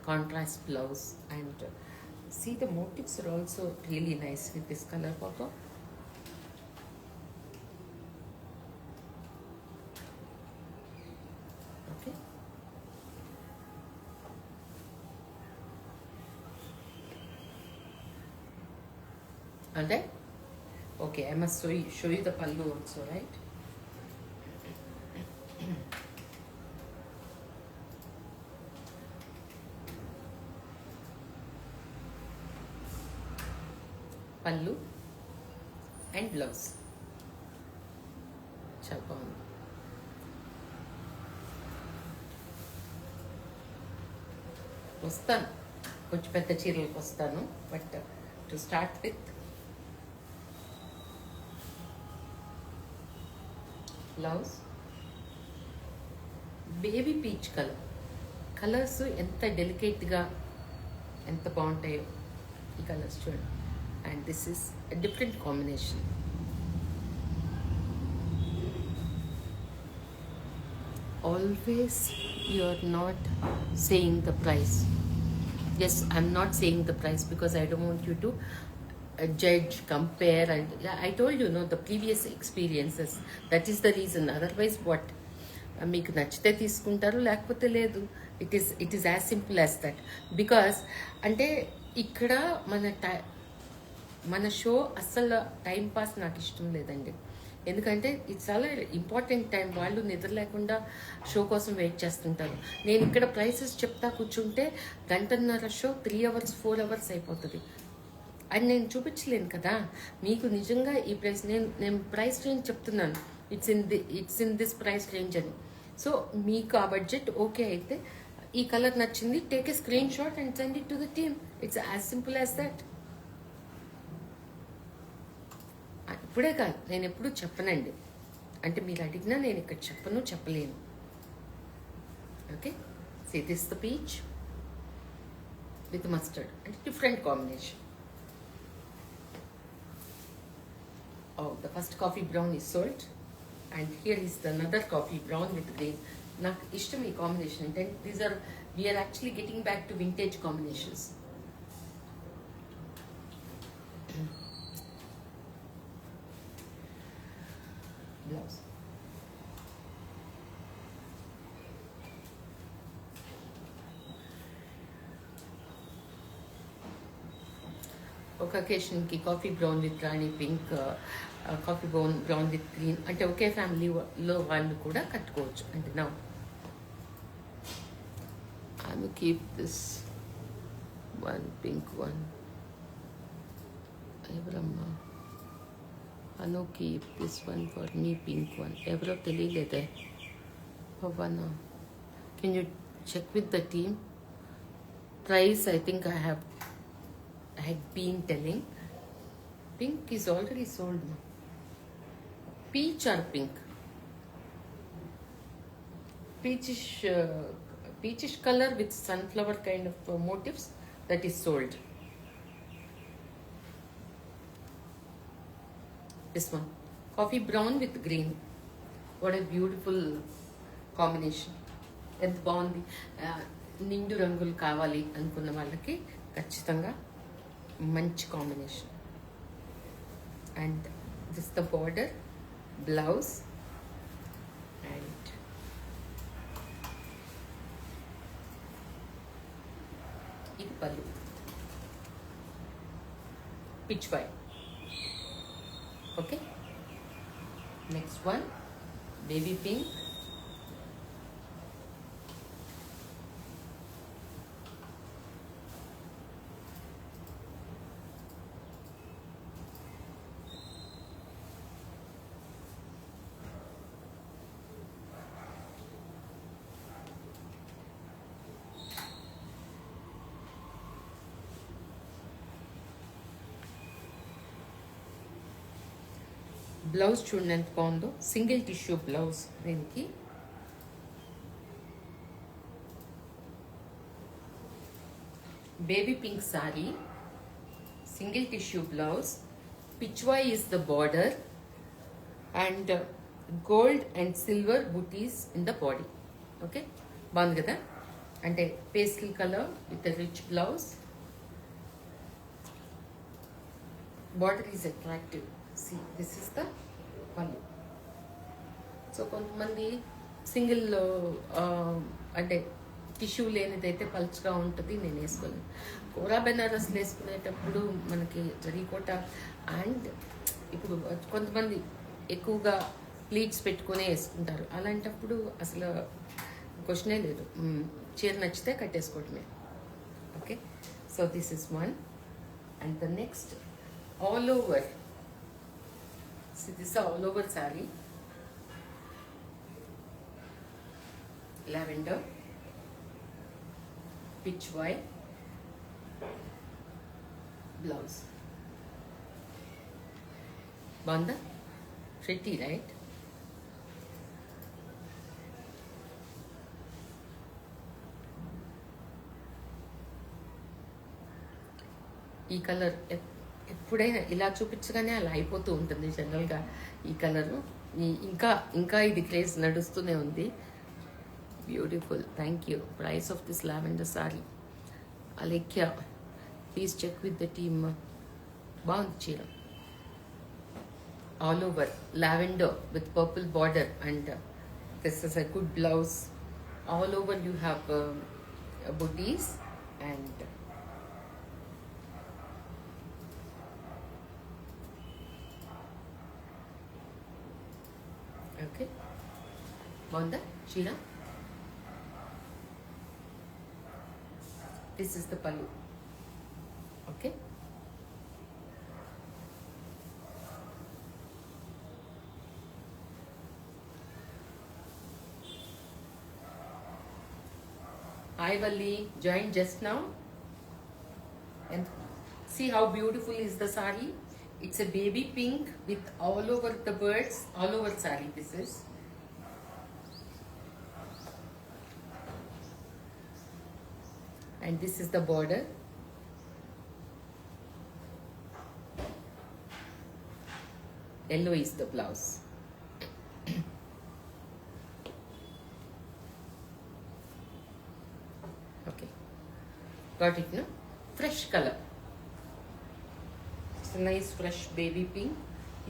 contrast blouse. And see the motifs are also really nice with this colour పాప. Okay, Alright? Okay, I must show you the pallu also, right? Pallu and blouse. చాలా బాగుంది. వస్తాను, కొంచెం పెద్ద చీరలకు వస్తాను. But to start with blouse baby peach colours ఎంత డెలికేట్గా ఎంత బాగుంటాయో ఈ కలర్స్ చూడండి. And this is a different combination. Always you're not saying the price. Yes, I'm not saying the price because I don't want you to judge, compare, and I told you, no, the previous experiences. That is the reason. Otherwise, what? మీకు నచ్చితే తీసుకుంటారు, లేకపోతే లేదు. It is as simple as that. Because అంటే ఇక్కడ మన show అస్సలు time pass నాకు ఇష్టం లేదండి. ఎందుకంటే ఇది చాలా ఇంపార్టెంట్ టైం. వాళ్ళు నిద్ర లేకుండా షో కోసం వెయిట్ చేస్తుంటారు. నేను ఇక్కడ ప్రైసెస్ చెప్తా కూర్చుంటే గంటన్నర షో 3 hours 4 hours అయిపోతుంది. అది నేను చూపించలేను కదా మీకు. నిజంగా ఈ ప్రైస్ నేను ప్రైస్ రేంజ్ చెప్తున్నాను. It's in this price range అని. సో మీకు ఆ బడ్జెట్ ఓకే అయితే, ఈ కలర్ నచ్చింది, take a screen shot and send it to the team. It's as simple as that. ఇప్పుడే కాదు, నేను ఎప్పుడు చెప్పనండి. అంటే మీరు అడిగినా నేను ఇక్కడ చెప్పలేను. Okay, see this the peach with mustard అంటే different combination. Oh, the first coffee brown is sold, and here is the another coffee brown with green. నాకు ఇష్టం ఈ కాంబినేషన్. అంటే we are actually getting back to vintage combinations. Blouse. ఒక అకేషన్కి coffee brown with rani pink, coffee brown with green అంటే ఒకే ఫ్యామిలీలో వాళ్ళు కూడా కట్టుకోవచ్చు. అంటే నా I will keep this one pink one. ఎవరమ్మా Anu keep this one for me pink one. ఎవరో తెలియలేదే. Pavana, can you check with the team? Price I think I had been telling. Pink is already sold now. Peach or pink? Peachish color with sunflower kind of motifs, that is sold. This one, coffee brown with green. What a beautiful combination. ఎంత బాగుంది. నిండు రంగులు కావాలి అనుకున్న వాళ్ళకి ఖచ్చితంగా మంచి combination. And this the border, blouse, and ఇది pallu. Pitch white. Okay, next one baby pink. Blouse చూడండి ఎంత బాగుందో. Single tissue blouse. దీనికి baby pink sari, single tissue blouse, pichwai is the border, and gold and silver booties in the body. Okay, బాగుంది కదా. అంటే pastel colour with rich blouse. Border is attractive. See, this is the pallu. So కొంతమంది single అంటే tissue లేనిదైతే పలుచగా ఉంటుంది, నేను వేసుకోలేను. కోరా బెనారస్లు వేసుకునేటప్పుడు మనకి జరీకోట అండ్ ఇప్పుడు కొంతమంది ఎక్కువగా ప్లీట్స్ పెట్టుకునే వేసుకుంటారు. అలాంటప్పుడు అసలు క్వశ్చనే లేదు, చీర నచ్చితే కట్టేసుకోవటమే. Okay, so this is one. And the next all over, this all over sari, lavender, pitch white, blouse. Banda? Pretty, right? ఈ కలర్ ఎప్పుడైనా ఇలా చూపించగానే అలా అయిపోతూ ఉంటుంది జనరల్గా ఈ కలరు. ఇంకా ఇంకా ఇది క్రేజ్ నడుస్తూనే ఉంది. Beautiful, thank you. Price of this lavender sari Alekhya, please check with the team. బాగుంది చీర. All over lavender with purple border and this is a good blouse. All over you have butis and okay, బాగుందా చీర? This is the pallu. Okay. Hi Valli, joined just now. And see how beautiful is the sari. It's a baby pink with all over the birds, all over sari this is. And this is the border. Yellow is the blouse. Okay, got it, no? Fresh color. It's a nice fresh baby pink.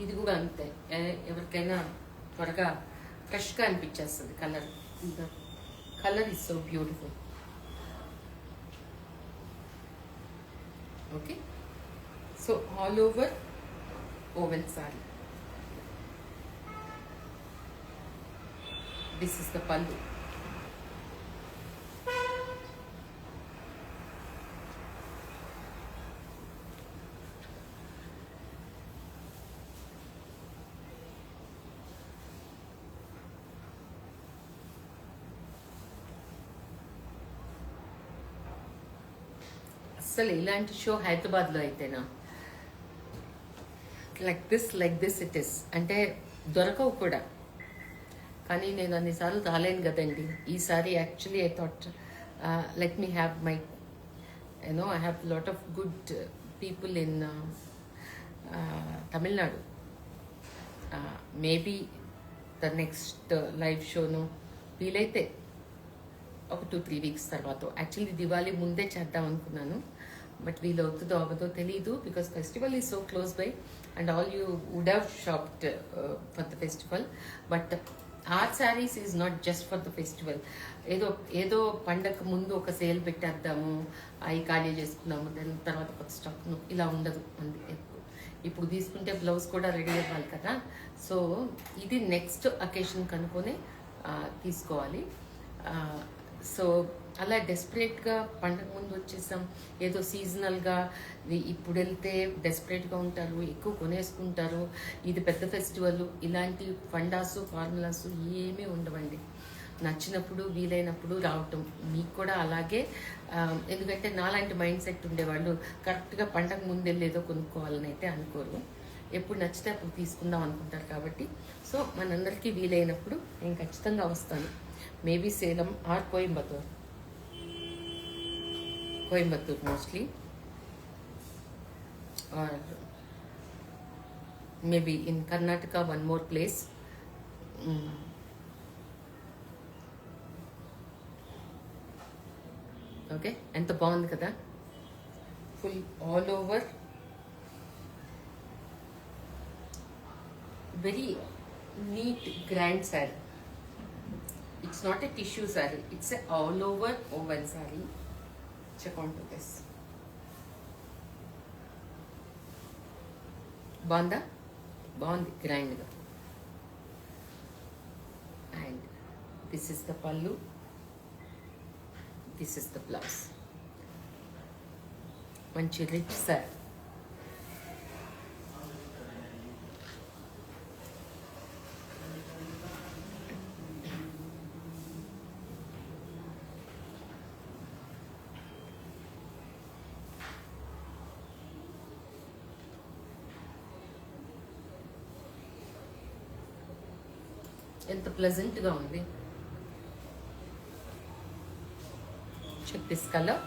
ఇది కూడా అంతే, ఎవరికైనా త్వరగా ఫ్రెష్గా అనిపించేస్తుంది colour. The color is so beautiful. Okay, so all over woven saree. This is the pallu. అసలు ఇలాంటి show హైదరాబాద్లో అయితేనా లైక్ దిస్ ఇట్ ఇస్ అంటే దొరకవు కూడా. కానీ నేను అన్నిసార్లు రాలేను కదండి. ఈసారి actually I thought let me have my I have lot of good people in Tamil Nadu. Maybe the next live షోను వీలైతే ఒక 2-3 వీక్స్ తర్వాత, యాక్చువల్లీ దివాళీ ముందే చేద్దాం అనుకున్నాను, బట్ వీలు అవుతుందో అవ్వదో తెలీదు because festival is so close by and all you would have shopped for the festival. But our saris is not just for the festival. ఏదో పండగ ముందు ఒక సేల్ పెట్టేద్దాము, అవి ఖాళీ చేసుకున్నాము, దాని తర్వాత కొత్త స్టాక్ ఇలా ఉండదు. అందుకే ఇప్పుడు తీసుకుంటే బ్లౌజ్ కూడా రెడీ అవ్వాలి కదా. సో ఇది నెక్స్ట్ అకేషన్ కనుక్కొని తీసుకోవాలి. సో అలా డెస్పరేట్గా పండగ ముందు వచ్చేసాం, ఏదో సీజనల్గా ఇప్పుడు వెళ్తే డెస్పరేట్గా ఉంటారు, ఎక్కువ కొనేసుకుంటారు, ఇది పెద్ద ఫెస్టివల్, ఇలాంటి ఫండాసు ఫార్ములాసు ఏమీ ఉండవండి. నచ్చినప్పుడు వీలైనప్పుడు రావటం. మీకు కూడా అలాగే, ఎందుకంటే నాలాంటి మైండ్ సెట్ ఉండేవాళ్ళు కరెక్ట్గా పండగ ముందు వెళ్ళేదో కొనుక్కోవాలని అయితే అనుకోరు, ఎప్పుడు నచ్చితే అప్పుడు తీసుకుందాం అనుకుంటారు. కాబట్టి సో మనందరికీ వీలైనప్పుడు నేను ఖచ్చితంగా వస్తాను. Maybe Salem or Coimbatore mostly, or maybe in Karnataka one more place. Okay, ఎంత బాగుంది కదా, full all over very neat grand sari. ఈ It's not a tissue saree. It's a all over woven saree. Check onto this. Banda? Bond grind. And this is the pallu. This is the blouse. Manchi rich saree. ఎంత ప్లెజెంట్గా ఉంది. Check this colour.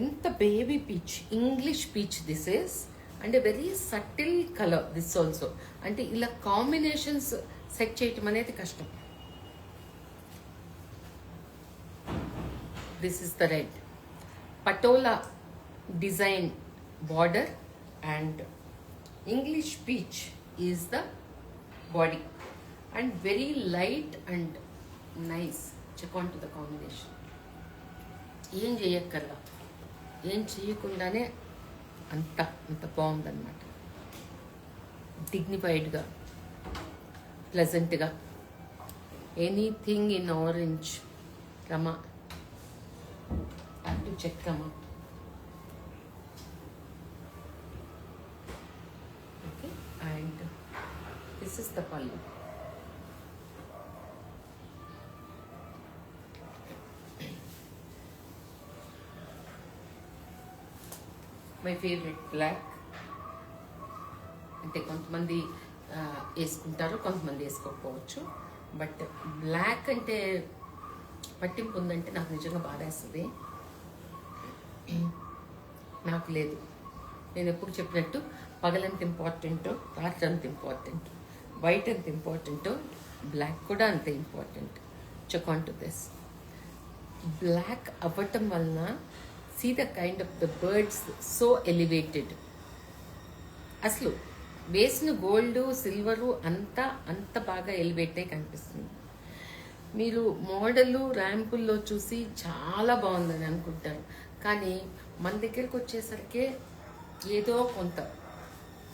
ఎంత baby peach, English peach this is. And very subtle colour this also. అంటే ఇలా combinations set చేయటం అనేది కష్టం. This is the red. Patola design border and English peach is the body. And very light and nice. Check on to the combination. ఏం చేయక్కర్లా, ఏం చేయకుండానే అంత బాగుందన్నమాట. డిగ్నిఫైడ్గా, ప్లెజెంట్గా. Anything in orange. Rama, have to check Rama. Okay, and this is the pallu. My favorite black. అంటే కొంతమంది వేసుకుంటారు, కొంతమంది వేసుకోకపోవచ్చు. బట్ బ్లాక్ అంటే పట్టింపు ఉందంటే నాకు నిజంగా బాధేస్తుంది. నాకు లేదు. నేను ఎప్పుడు చెప్పినట్టు పగలంత ఇంపార్టెంటో రాత్రి అంత ఇంపార్టెంట్, వైట్ అంత ఇంపార్టెంటో బ్లాక్ కూడా అంత important. Check on to this. Black అవ్వటం వలన see the kind of the birds so elevated. అసలు వేసిన గోల్డ్ సిల్వరు అంత బాగా ఎలివేట్ అయి కనిపిస్తుంది. మీరు మోడలు ర్యాంపుల్లో చూసి చాలా బాగుందని అనుకుంటారు, కానీ మన దగ్గరికి వచ్చేసరికి ఏదో కొంత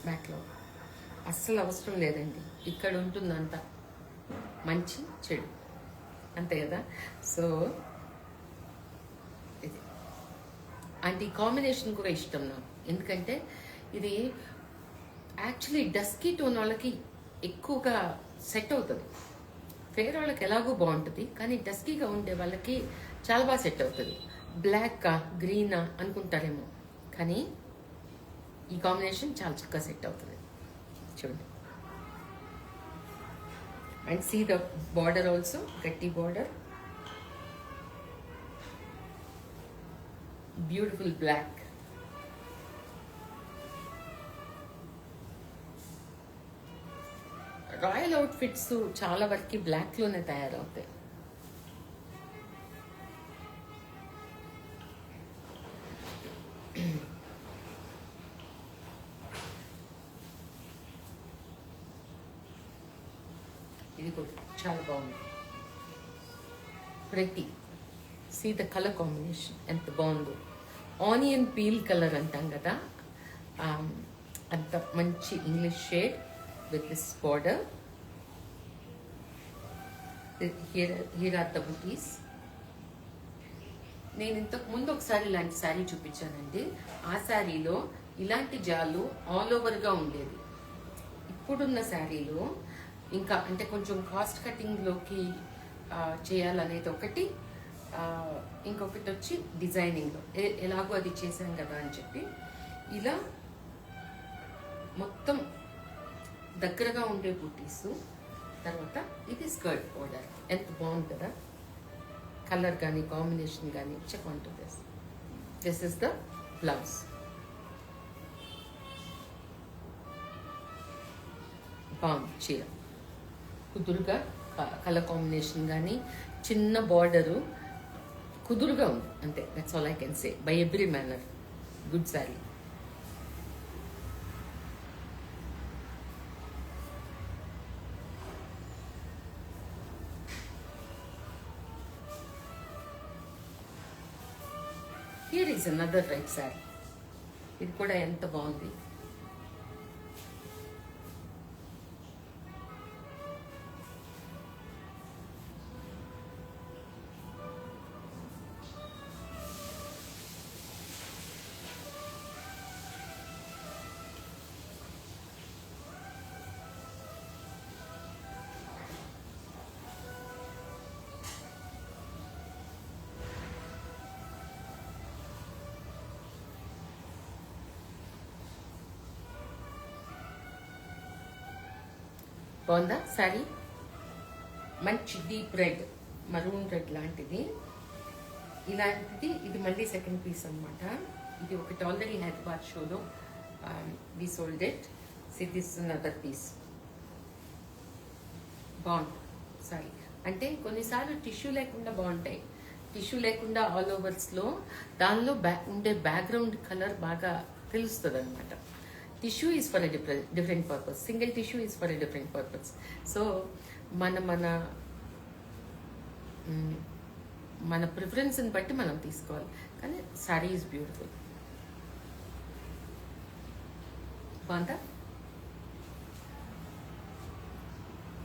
బ్యాక్లో అస్సలు అవసరం లేదండి. ఇక్కడ ఉంటుందంతా మంచి చెడు, అంతే కదా. సో ఇది అండ్ ఈ కాంబినేషన్ కూడా ఇష్టం నాకు. ఎందుకంటే ఇది యాక్చువల్లీ డస్కీ టోన్ వాళ్ళకి ఎక్కువగా సెట్ అవుతుంది. ఫేర్ వాళ్ళకి ఎలాగో బాగుంటుంది, కానీ డస్కీగా ఉండే వాళ్ళకి చాలా బాగా సెట్ అవుతుంది. బ్లాక్కా గ్రీనా అనుకుంటారేమో, కానీ ఈ కాంబినేషన్ చాలా చక్కగా సెట్ అవుతుంది. చూడండి. And see the border also, గట్టి border, beautiful black. Royal outfits చాలా వరకు బ్లాక్లోనే తయారవుతాయి. ఇది కూడా చాలా బాగుంది. ప్రతి సీ ద కలర్ కాంబినేషన్ ఎంత బాగుందో. ఆనియన్ పీల్ కలర్ అంటాం కదా, అంత మంచి English shade with this border. Here are the booties. నేను ఇంతకు ముందు ఒకసారి ఇలాంటి శారీ చూపించానండి. ఆ శారీలో ఇలాంటి జాలు ఆల్ ఓవర్గా ఉండేది. ఇప్పుడున్న శారీలో ఇంకా అంటే కొంచెం కాస్ట్ కటింగ్లోకి చేయాలనేది ఒకటి, ఇంకొకటి వచ్చి డిజైనింగ్లో ఎలాగో అది చేశాం కదా అని చెప్పి ఇలా మొత్తం దగ్గరగా ఉండే బూటీస్. తర్వాత ఇది స్కర్ట్ బోర్డర్. ఎంత బాగుంది కదా కలర్ కానీ కాంబినేషన్ కానీ. Check on to this. This is the blouse. బాగుంది చీర. కుదురుగా కలర్ కాంబినేషన్ కానీ చిన్న బార్డరు కుదురుగా ఉంది అంతే. That's all I can say by every manner. Good sari. Here is another right sari. ఇది కూడా ఎంత బాగుంది. బాగుందా శారీ? మంచి డీప్ రెడ్, మరూన్ రెడ్ లాంటిది. ఇలాంటిది ఇది మళ్ళీ సెకండ్ పీస్ అనమాట. ఇది ఒకటి ఆల్రెడీ హైదరాబాద్ షోలో we sold it. See this another piece. బాగుంది సారీ. అంటే కొన్నిసార్లు టిష్యూ లేకుండా బాగుంటాయి. టిష్యూ లేకుండా ఆల్ ఓవర్స్లో దానిలో ఉండే బ్యాక్గ్రౌండ్ కలర్ బాగా తెలుస్తుంది అనమాట. Tissue is for a different purpose. Single tissue is for a different purpose. So మన ప్రిఫరెన్స్ని బట్టి మనం తీసుకోవాలి. కానీ సారీ ఈజ్ బ్యూటిఫుల్. బాగుందా?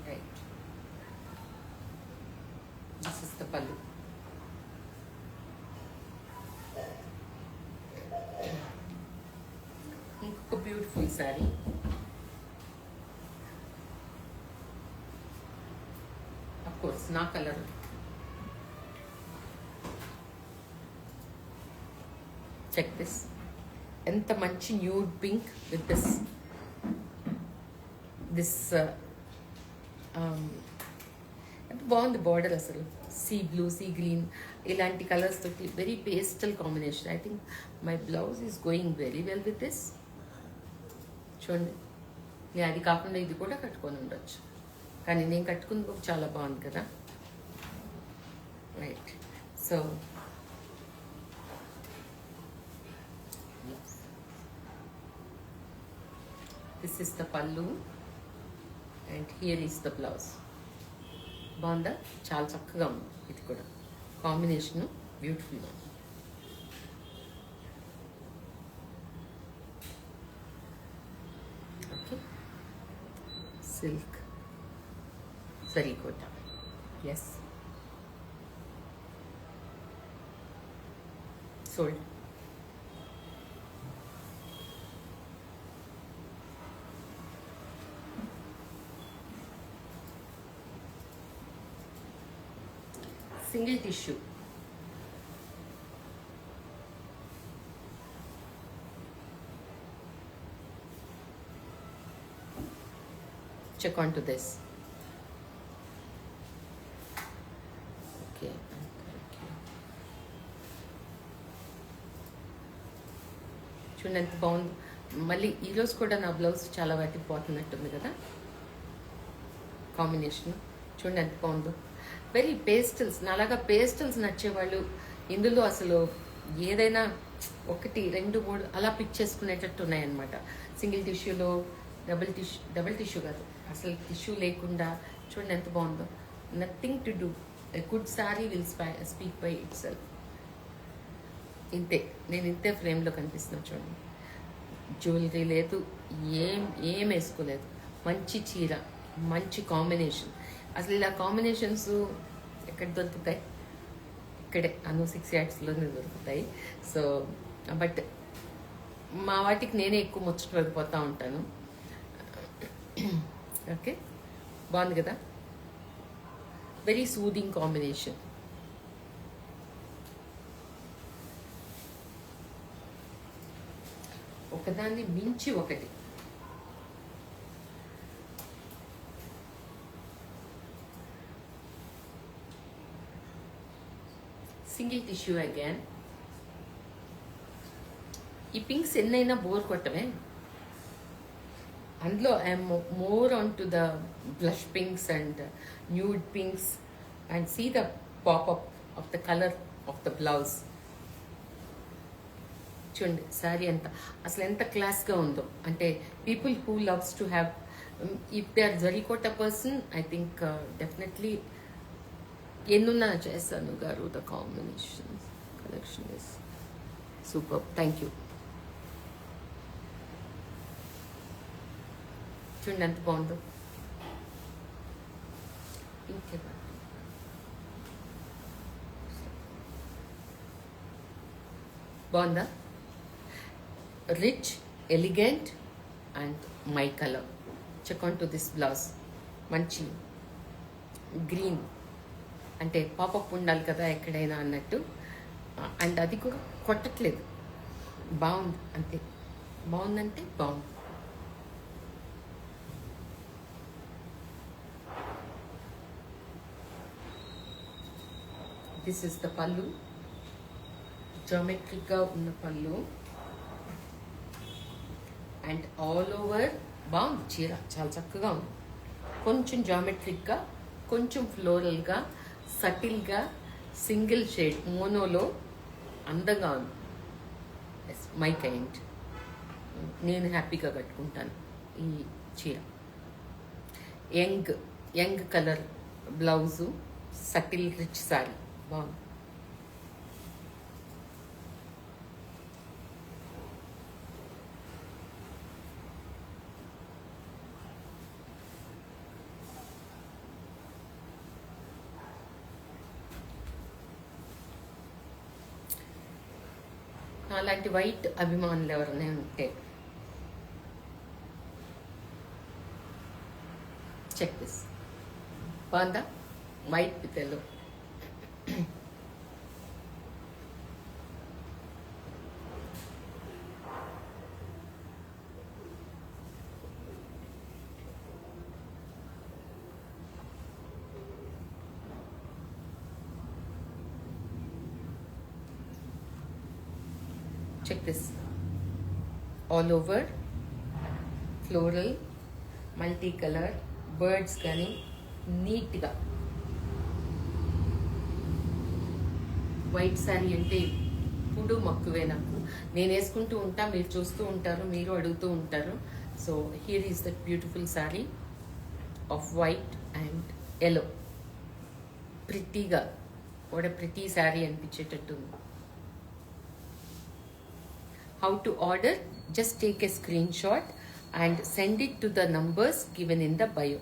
Right. This is the pallu. ఇంకొక బ్యూటిఫుల్ శారీ. అఫ్ కోర్స్ నా కలర్. Check this. ఎంత మంచి న్యూడ్ పింక్ విత్ దిస్ ఎంత బాగుంది బార్డర్ అసలు. సీ బ్లూ, సీ గ్రీన్ ఇలాంటి కలర్స్ తోటి very pastel combination. I think my blouse is going very well with this. చూడండి, నేను అది కాకుండా ఇది కూడా కట్టుకొని ఉండొచ్చు, కానీ నేను కట్టుకుంది చాలా బాగుంది కదా. Right. So this is the pallu and here is the blouse. బాగుందా? చాలా చక్కగా ఉంది. ఇది కూడా కాంబినేషను బ్యూటిఫుల్గా ఉంది. ఓకే. సిల్క్ సరికోట. Yes, sold. Single tissue. Check onto this. Okay. చూడండి ఎంత బాగుంది. మళ్ళీ ఈరోజు కూడా నా బ్లౌజ్ చాలా వాటికి పోతున్నట్టుంది కదా కాంబినేషన్. చూడండి ఎంత బాగుందో. Very pastels. నాలాగా పేస్టల్స్ నచ్చేవాళ్ళు ఇందులో అసలు ఏదైనా ఒకటి రెండు మూడు అలా పిక్ చేసుకునేటట్టు ఉన్నాయన్నమాట. సింగిల్ టిష్యూలో డబుల్ టిష్యూ కాదు, అసలు టిష్యూ లేకుండా చూడండి ఎంత బాగుందో. Nothing to do. A good sorry will speak by it self. ఇంతే, నేను ఇంతే ఫ్రేమ్లో కనిపిస్తున్నా చూడండి. జ్యువెలరీ లేదు, ఏం వేసుకోలేదు. మంచి చీర, మంచి కాంబినేషన్. అసలు ఇలా కాంబినేషన్స్ ఎక్కడ దొరుకుతాయి? ఇక్కడే అను 6 యాడ్స్లోనే దొరుకుతాయి. సో బట్ మా వాటికి నేనే ఎక్కువ ముచ్చట పడిపోతూ ఉంటాను. ఓకే, బాగుంది కదా. Very soothing combination. ఒకదాన్ని మించి ఒకటి. Single tissue again. ఈ పింక్స్ ఎన్నైనా బోర్ కొట్టమే. అందులో I'm more on to the blush pinks and nude pinks and see the pop up of the colour of the blouse. చూడండి శారీ ఎంత అసలు ఎంత క్లాస్గా ఉందో. అంటే people who loves to have, if they are Jarikota person, I think definitely ఎన్నున్నా చేస్తాను గారు. The combination collection is super. Thank you. చూడండి ఎంత బాగుందో. ఇంకే బాగుందా? Rich, elegant and my colour. Check on to this blouse. మంచి గ్రీన్, అంటే పాపప్ ఉండాలి కదా ఎక్కడైనా అన్నట్టు. అండ్ అది కూడా కొట్టట్లేదు, బాగుంది అంతే. బాగుందంటే బాగుంది. దిస్ ఇస్ ద పళ్ళు, జామెట్రిక్గా ఉన్న పళ్ళు. అండ్ ఆల్ ఓవర్ బాగుంది చీర, చాలా చక్కగా ఉంది. కొంచెం జామెట్రిక్గా, కొంచెం ఫ్లోరల్గా, సటిల్గా, సింగిల్ షేడ్ మోనోలో అందంగా ఉంది. My kind. నేను హ్యాపీగా కట్టుకుంటాను ఈ చీర. Young colour blouse, subtle rich sorry, బాగుంది. అలాంటి వైట్ అభిమానులు ఎవరైనా ఉంటే చెక్ దిస్. బాగుందా? White with yellow. Check this. All over floral, multicolor, birds కానీ నీట్గా. వైట్ శారీ అంటే ఇప్పుడు మక్కువే నాకు. నేను వేసుకుంటూ ఉంటా, మీరు చూస్తూ ఉంటారు, మీరు అడుగుతూ ఉంటారు. So here is that beautiful sari of white and yellow. ప్రిటీగా కూడా ప్రిటీ శారీ అనిపించేటట్టు ఉంది. How to order? Just take a screenshot and send it to the numbers given in the bio.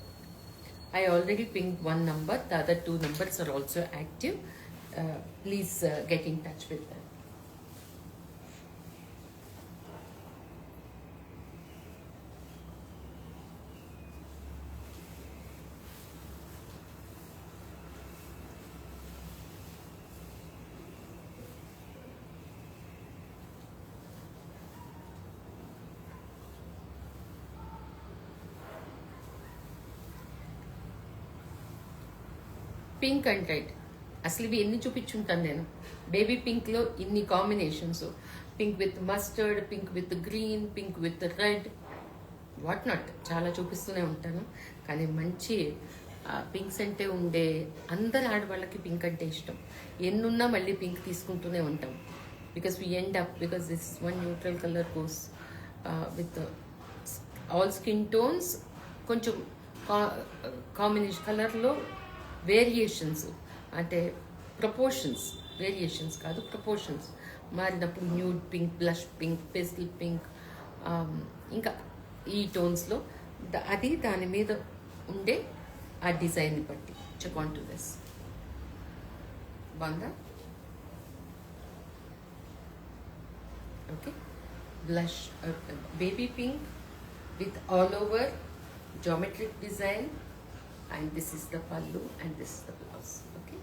I already pinged one number. The other two numbers are also active. Please get in touch with them. Pink and red, అసలు ఇవి ఎన్ని చూపించుంటాను నేను. Baby పింక్లో ఇన్ని combinations, pink with mustard, pink with green, pink with red, what not, చాలా చూపిస్తూనే ఉంటాను. కానీ మంచి pinks అంటే ఉండే అందరు ఆడవాళ్ళకి పింక్ అంటే ఇష్టం. ఎన్నున్నా మళ్ళీ పింక్ తీసుకుంటూనే ఉంటాం. Because we end up, because this one neutral colour goes with all skin tones. కొంచెం కాంబినేషన్ కలర్లో వేరియేషన్స్, అంటే ప్రపోర్షన్స్, వేరియేషన్స్ కాదు ప్రపోర్షన్స్ మారినప్పుడు nude pink, blush pink, pastel pink, ఇంకా ఈ టోన్స్లో అది దాని మీద ఉండే ఆ డిజైన్ని బట్టి. Check on to this. బాగుందా? Okay, blush baby pink with all over geometric design, and this is the pallu and this is the blouse. Okay,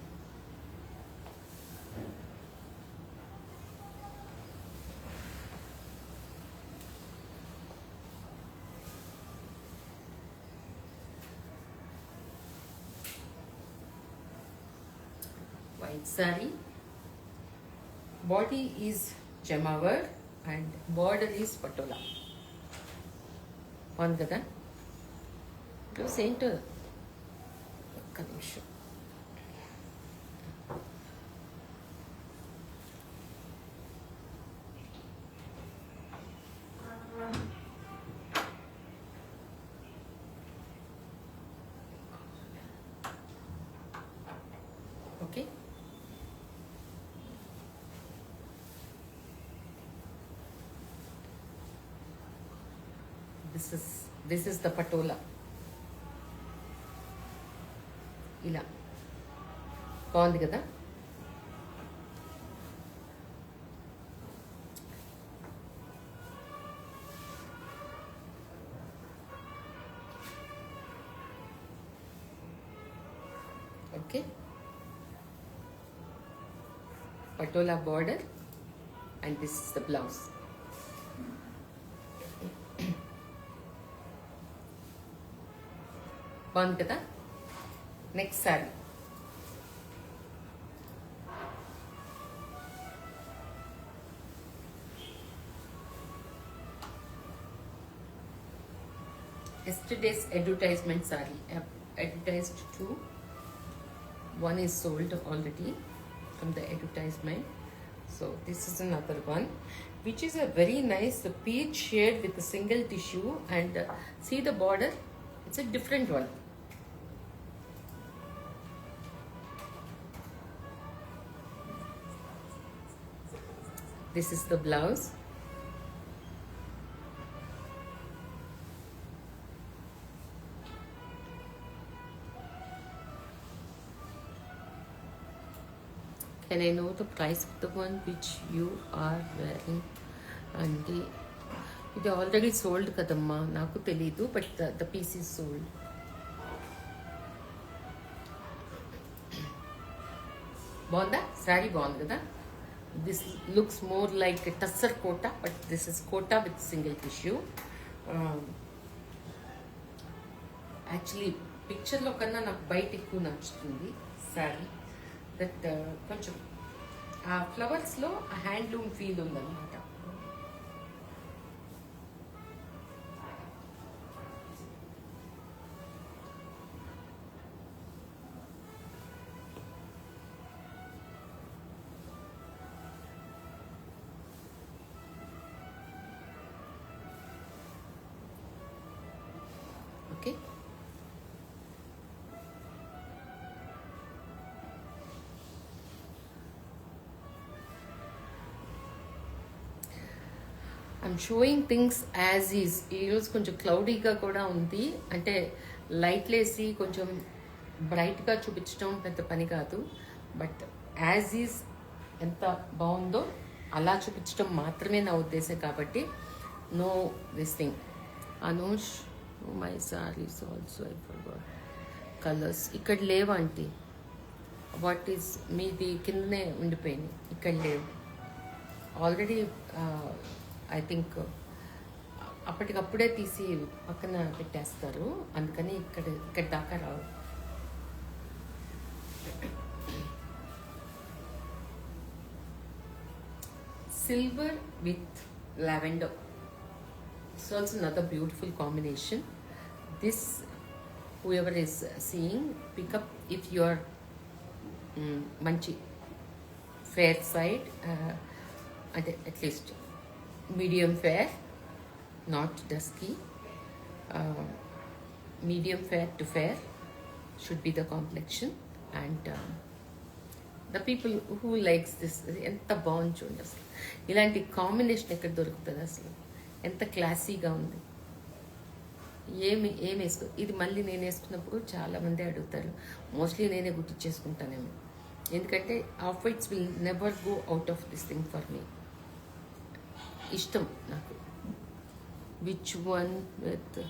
white saree, body is jamawar and border is patola. On kada center ఒక్క నిమిషం. This is the patola. ఇలా బాగుంది కదా. Okay, patola border and this is the blouse. బాగుంది కదా. Next sari. Yesterday's advertisement saree. Advertised two. One is sold already from the advertisement. So this is another one, which is a very nice peach shade with a single tissue, and see the border. It's a different one. This is the blouse. Can I know the price of the one which you are wearing? And ఇది already sold కదమ్మా, నాకు తెలీదు, but the piece is sold. బాగుందా శారీ? బాగుంది కదా. This looks more like tussar Kota, but this is Kota with single tissue. Actually పిక్చర్లో కన్నా నాకు బయట ఎక్కువ నచ్చుతుంది శారీ. దట్ కొంచెం ఆ ఫ్లవర్స్లో ఆ హ్యాండ్లూమ్ ఫీల్ ఉందన్నమాట. Okay, I'm sowing things as is. ఈరోజు కొంచెం క్లౌడీగా కూడా ఉంది, అంటే లైట్లు వేసి కొంచెం బ్రైట్గా చూపించడం పెద్ద పని కాదు, బట్ యాజ్ ఈజ్ ఎంత బాగుందో అలా చూపించడం మాత్రమే నా ఉద్దేశం. కాబట్టి no this thing. Anush, my saris also I forgot colours. ఇక్కడ లేవు ఆంటీ. వాట్ ఈస్ మీది కిందనే ఉండిపోయినాయి, ఇక్కడ లేవు. ఆల్రెడీ ఐ థింక్ అప్పటికప్పుడే తీసి పక్కన పెట్టేస్తారు, అందుకని ఇక్కడ దాకా రావు. Silver with lavender. It's also another beautiful combination. This, whoever is seeing, pick up if you are manchi fair side, at least medium fair, not dusky. Medium fair to fair should be the complexion, and the people who likes this, ఎంత బాగుంది చూడండి అసలు. ఇలాంటి combination ఎక్కడ దొరుకుతుంది అసలు? ఎంత క్లాసీగా ఉంది. ఏమి వేసుకో. ఇది మళ్ళీ నేను వేసుకున్నప్పుడు చాలామంది అడుగుతారు, మోస్ట్లీ నేనే గుర్తించేసుకుంటానేమో, ఎందుకంటే off whites will never go out of this thing for me. ఇష్టం నాకు. Which one with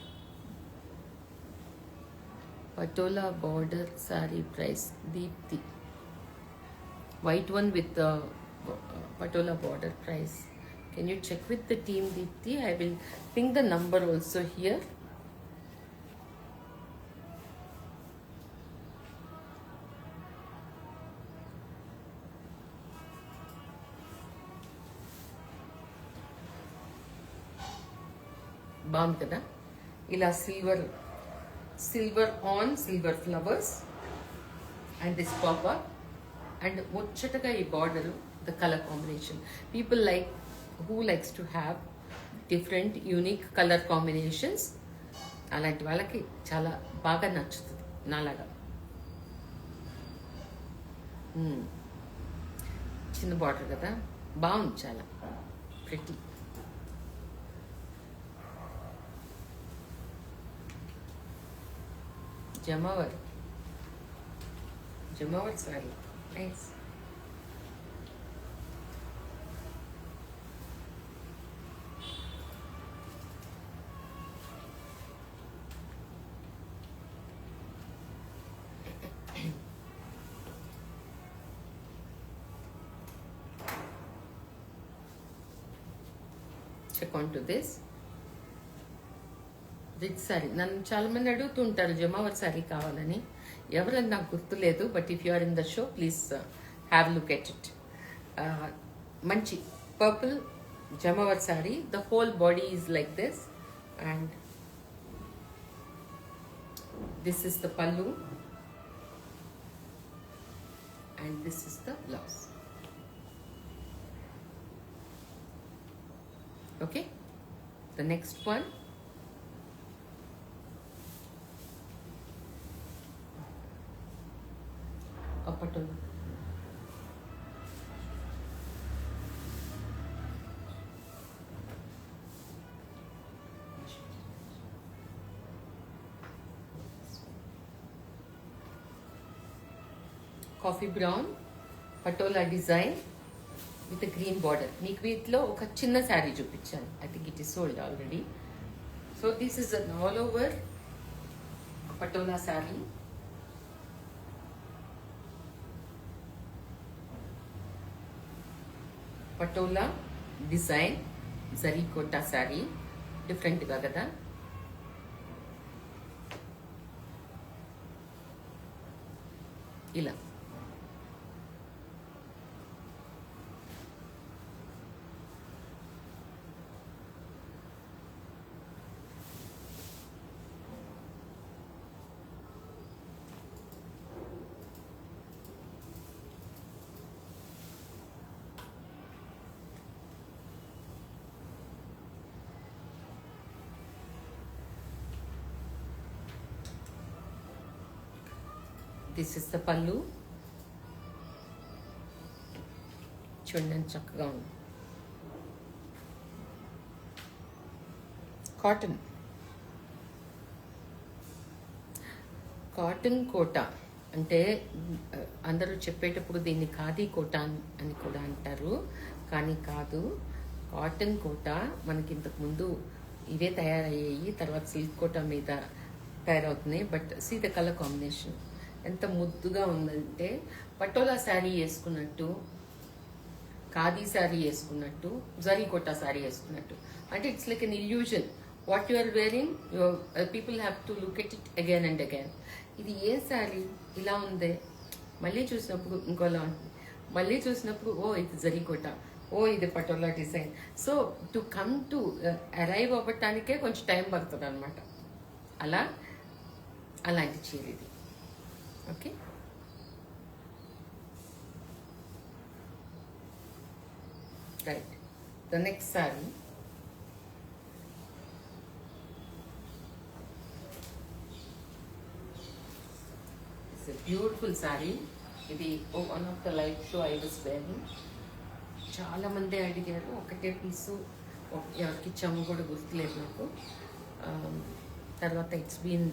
patola border sari price? Deepti. White one with patola border price. Can you check with the team, Deepthi? I will ping the number also here. బాగుంది కదా. ఇలా silver on silver flowers and this popper, and ముచ్చటగా ఈ border, the colour combination. People like who likes to have different unique color combinations. అలాంటి వాళ్ళకి చాలా బాగా నచ్చుతుంది నాలాగా. చిన్న బార్డర్ కదా, బాగుంది, చాలా pretty. Jamawar. Jamawar saree. Nice. Check onto this. Rich sari. నన్ను చాలామంది అడుగుతుంటారు జమావర్ శారీ కావాలని. ఎవరని నాకు గుర్తులేదు, but if you are in the show please have look at it. మంచి purple Jamawar sari. The whole body is like this and this is the pallu and this is the blouse. Okay, the next one, a patola. Coffee brown patola design with green border. మీకు వీటిలో ఒక చిన్న శారీ చూపించాను. I think it is sold already. So this is an all over patola sari. Patola design zari Kota sari. డిఫరెంట్గా కదా. ఇలా this is the పల్లు. చూడండి చక్కగా ఉంది. కాటన్ కోట అంటే అందరూ చెప్పేటప్పుడు దీన్ని ఖాదీ కోట అని కూడా అంటారు, కానీ కాదు. కాటన్ కోట మనకి ఇంతకు ముందు ఇవే తయారయ్యాయి, తర్వాత సిల్క్ కోట మీద తయారవుతున్నాయి. But see the colour combination ఎంత ముద్దుగా ఉందంటే, పటోలా శారీ వేసుకున్నట్టు, ఖాదీ శారీ వేసుకున్నట్టు, జరీ కోటా శారీ వేసుకున్నట్టు. అంటే it's like an illusion. What you are wearing, people have to look at it again and again. ఇది ఏ శారీ ఇలా ఉందే, మళ్ళీ చూసినప్పుడు ఇంకోలా ఉంటుంది, మళ్ళీ చూసినప్పుడు ఓ ఇది జరీ కోటా, ఓ ఇది patola design. So to come to arrive అవ్వటానికే కొంచెం టైం పడుతుంది అనమాట. అలాంటి చీర ఇది. Okay, right. The next sari it's a beautiful sari. ఇది one of the live show I was wearing. చాలా మంది అడిగారు, ఒకటే పీసు ఎవరికి ఇచ్చామో కూడా గుర్తులేదు నాకు. తర్వాత ఇట్స్ బీన్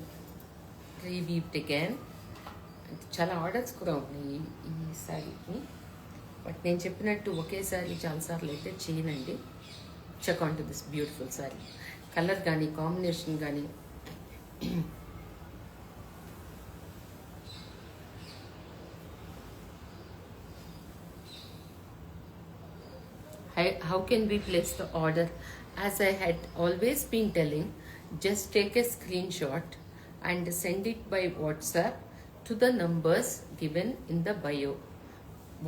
రీవీవ్డ్ అగైన్. చాలా ఆర్డర్స్ కూడా ఉన్నాయి ఈ శారీకి. బట్ నేను చెప్పినట్టు ఒకేసారి చాలాసార్లు అయితే చేయనండి. Check on to this beautiful sari. Colour కానీ కాంబినేషన్ కానీ how can we place the order? As I had always been telling, just take a screenshot and send it by WhatsApp to the numbers given in the bio.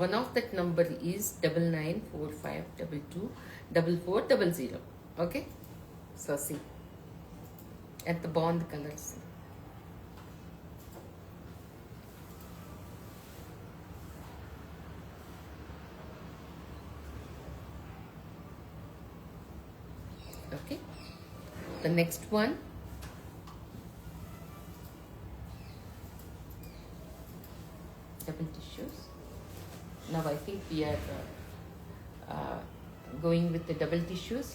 One of that number is 9945224400. Okay, so see at the bond colors. Okay, the next one, double tissues. Now I think we are going with the double tissues.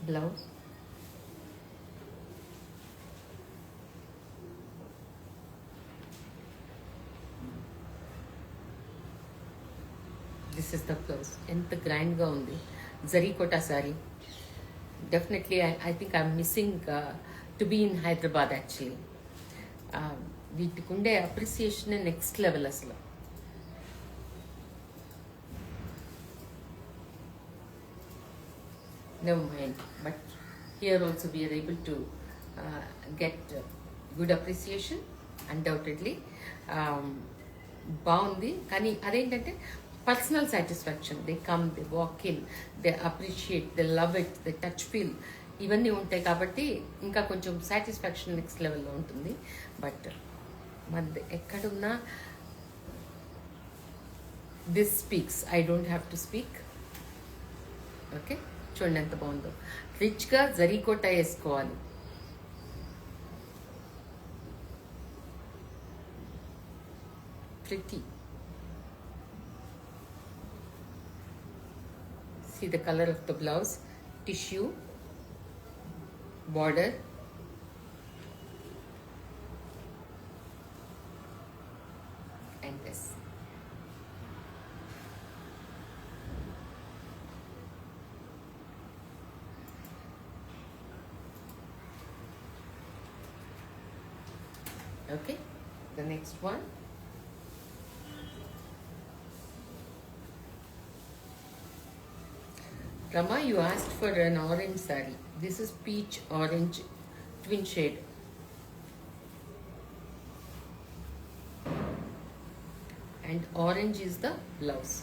blouse. This is the blouse. ఎంత గ్రాండ్గా ఉంది zari Kota sari. Definitely I think I'm missing to be in Hyderabad actually. వీటికి ఉండే appreciation next level అసలు. Never mind, but here also we are able to get good appreciation undoubtedly. బాగుంది, కానీ అదేంటంటే personal satisfaction. They come, they walk in, they appreciate, they love it, they touch feel, ఇవన్నీ ఉంటాయి కాబట్టి ఇంకా కొంచెం satisfaction next లెవెల్లో ఉంటుంది. బట్ మన ఎక్కడున్నా this speaks, I don't have to speak. Okay, చూడండి ఎంత బాగుందో. రిచ్గా జరీకోట వేసుకోవాలి. Pretty. See the color of the blouse, tissue, border, and this. Okay, the next one. Rama, you asked for an orange saree. This is peach orange twin shade. And orange is the blouse.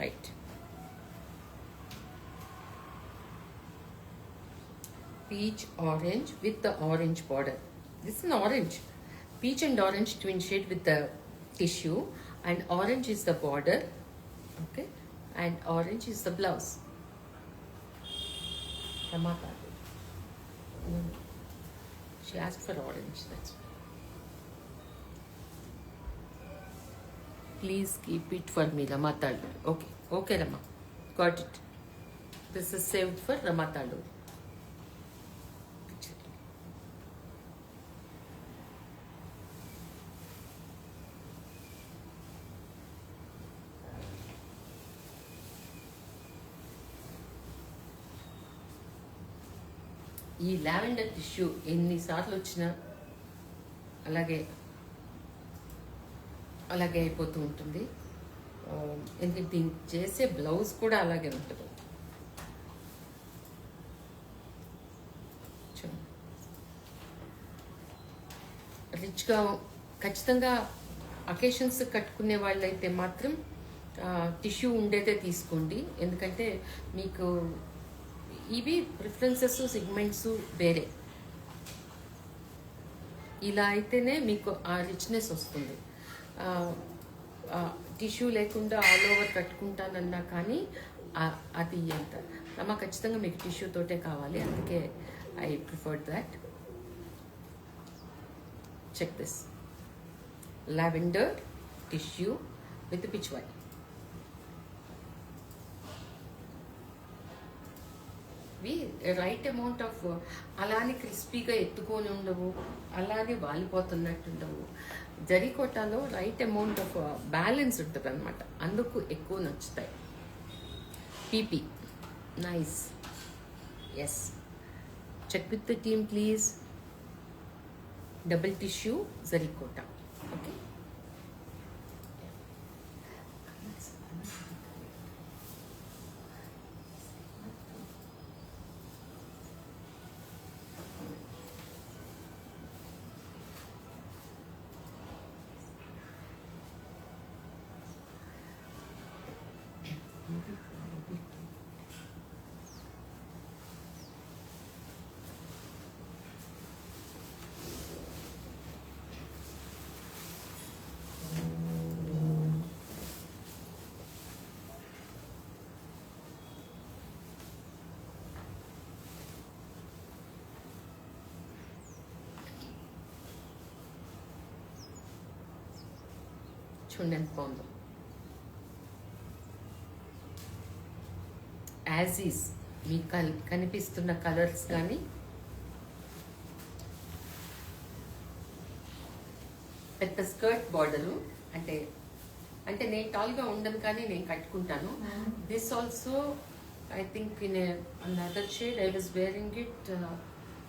Right. Peach orange with the orange border. This is an orange. Peach and orange twin shade with the tissue, and orange is the border. Okay, and orange is the blouse. Ramata. She asked for orange. That's why. Please keep it for me, Ramatalu. Okay, okay, Rama. Got it. This is saved for Ramatalu. ఈ lavender tissue ఎన్నిసార్లు వచ్చినా అలాగే అయిపోతూ ఉంటుంది. ఎందుకంటే దీనికి చేసే blouse కూడా అలాగే ఉంటుంది. రిచ్గా ఖచ్చితంగా అకేషన్స్ కట్టుకునే వాళ్ళైతే మాత్రం టిష్యూ ఉండేదే తీసుకోండి. ఎందుకంటే మీకు ఇవి ప్రిఫరెన్సెస్, సిగ్మెంట్స్ వేరే. ఇలా అయితేనే మీకు ఆ రిచ్నెస్ వస్తుంది. టిష్యూ లేకుండా ఆల్ ఓవర్ కట్టుకుంటానన్నా కానీ అది ఎంత అమ్మ ఖచ్చితంగా మీకు టిష్యూ తోటే కావాలి. అందుకే I preferred that. Check this lavender tissue with pitch white. Right amount of అలానే క్రిస్పీగా ఎత్తుకొని ఉండవు, అలానే వాలిపోతున్నట్టు ఉండవు. జరీకోటాలో రైట్ అమౌంట్ ఆఫ్ బ్యాలెన్స్ ఉంటుంది అనమాట, అందుకు ఎక్కువ నచ్చుతాయి. పీపీ nice. Yes, check with the team please. Double tissue జరీకోటా. ఓకే, చూడండి ఎంత బాగుందో. యాజ్ ఈజ్ మీకు కనిపిస్తున్న కలర్స్ కానీ పెద్ద స్కర్ట్ బార్డరు, అంటే అంటే నేను టాల్గా ఉండను కానీ నేను కట్టుకుంటాను. This also I think in another shade I was wearing it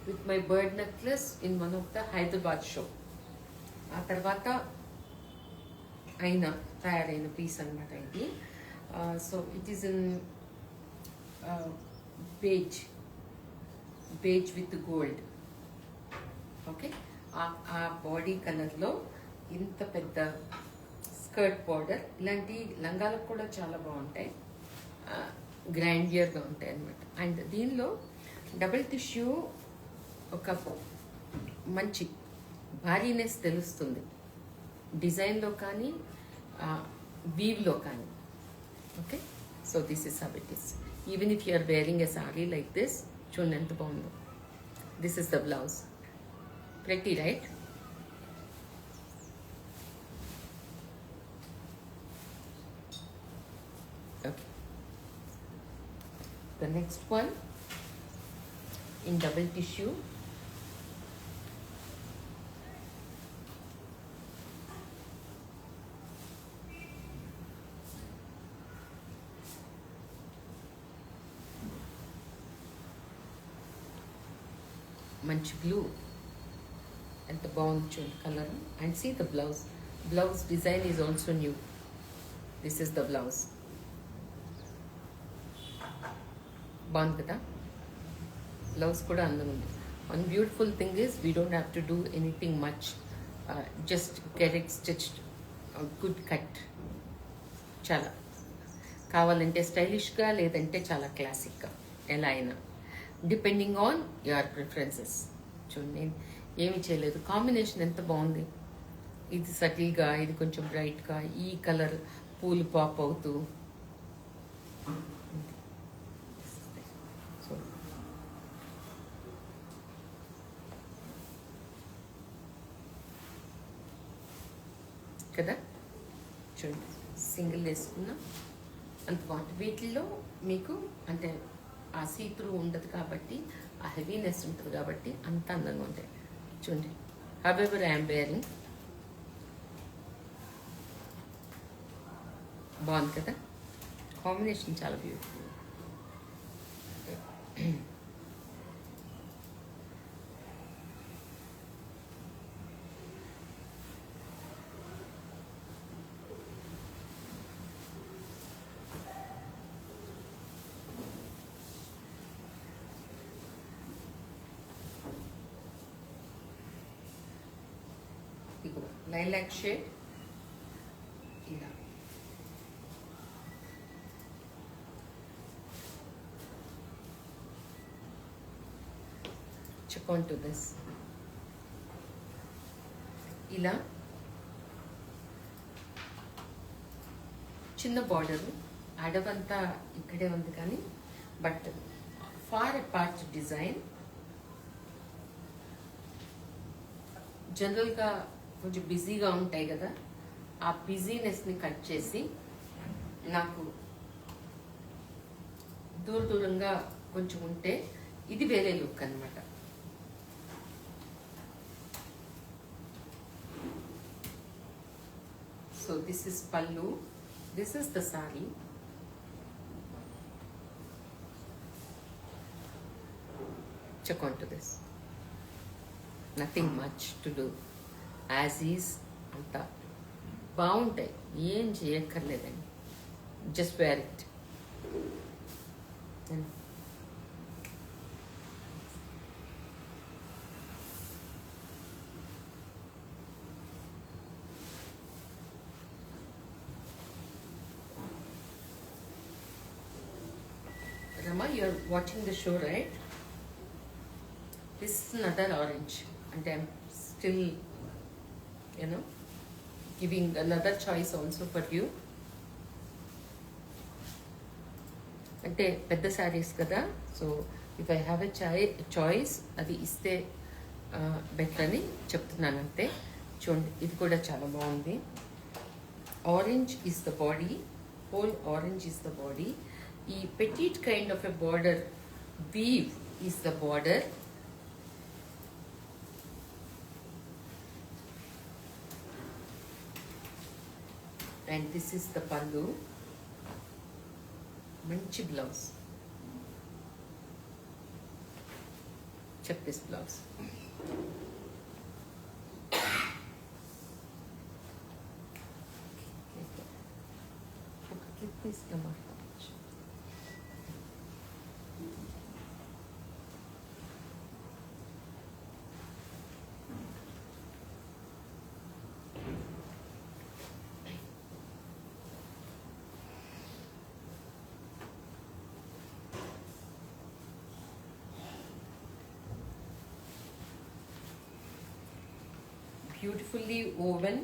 with my bird necklace in one of the Hyderabad show. ఆ తర్వాత తయారైన పీస్ అనమాట ఇది. So it is in beige with gold. Okay, ఆ బాడీ కలర్లో ఇంత పెద్ద స్కర్ట్ బార్డర్. ఇలాంటి లంగాలకు కూడా చాలా బాగుంటాయి, గ్రాండియర్గా ఉంటాయి అన్నమాట. అండ్ దీనిలో డబుల్ టిష్యూ ఒక మంచి భారీనెస్ తెలుస్తుంది డిజైన్లో కానీ వీవ్లో కానీ. Okay, so this is how it is. Even if you are wearing a sari like this, చూడండి ఎంత బాగుందో. This is the blouse. Pretty, right? Okay. The next one in double tissue. Manchi blue. And the bound color. And see the blouse. Blouse design is also new. This is the blouse. Bound kada. Blouse kuda andam undi. One beautiful thing is we don't have to do anything much. Just get it stitched. A good cut. Chala. కావాలంటే స్టైలిష్గా లేదంటే చాలా క్లాసిక్గా ఎలా అయినా, depending on your preferences. చూడండి ఏమి చేయలేదు, combination ఎంత బాగుంది. ఇది సటిల్గా, ఇది కొంచెం బ్రైట్గా, ఈ కలర్ పూలు పాప్ అవుతూ. సో కదా చూడండి, సింగిల్ వేసుకున్నా అంత బాగుంటుంది. వీటిల్లో మీకు అంటే ఆ సీత్రూ ఉండదు కాబట్టి, ఆ హెవీనెస్ ఉంటుంది కాబట్టి అంత అందంగా ఉంటాయి. చూడండి, హవెవర్ ఐఎమ్ వేరింగ్. బాగుంది కదా, కాంబినేషన్ చాలా బ్యూటిఫుల్. లైలాక్ షేడ్ ఇలా. check on to this. ఇలా చిన్న బార్డరు, అడవంతా ఇక్కడే ఉంది కానీ బట్ ఫార్ అపార్ట్ డిజైన్. జనరల్గా కొంచెం బిజీగా ఉంటాయి కదా, ఆ బిజీనెస్ని కట్ చేసి నాకు దూరంగా కొంచెం ఉంటే ఇది వేరే లుక్ అన్నమాట. సో దిస్ ఇస్ పల్లు, this is the sorry. Check on to this. Nothing much to do. As is, అంతా బాగుంటాయి, ఏం చేయక్కర్లేదండి. Just wear it. Rama, you are watching the show, right? This is another orange, and I'm still, giving another choice also for you. అంటే పెద్ద శారీస్ కదా, so if I have a choice అది ఇస్తే better అని చెప్తున్నాను అంతే. చూడండి, ఇది కూడా చాలా బాగుంది. Orange is the body, whole orange is the body. ఈ petite kind of a border weave is the border. And this is the pallu. మంచి బ్లౌజ్. Check this blouse. ఒక క్లిప్ తీసుకున్నాం. Beautifully woven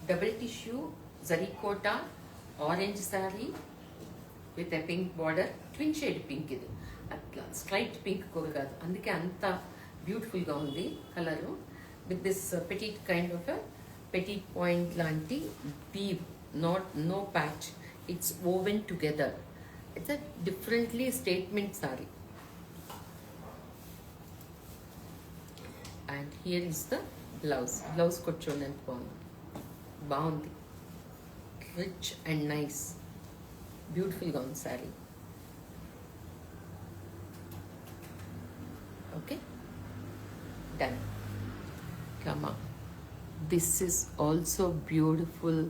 double tissue zarikota orange saree with a pink border, twin shade pink ఇది అట్లా straight pink కూడా కాదు, అందుకే అంత బ్యూటిఫుల్గా ఉంది colour. With this petite kind of petite point లాంటి weave, no patch, it's woven together. It's a differently statement sari. And here is the blouse కూడా చూడండి ఎంత బాగుంది. రిచ్ అండ్ నైస్, బ్యూటిఫుల్గా ఉంది శారీ. Okay, done. కమా, this is also beautiful.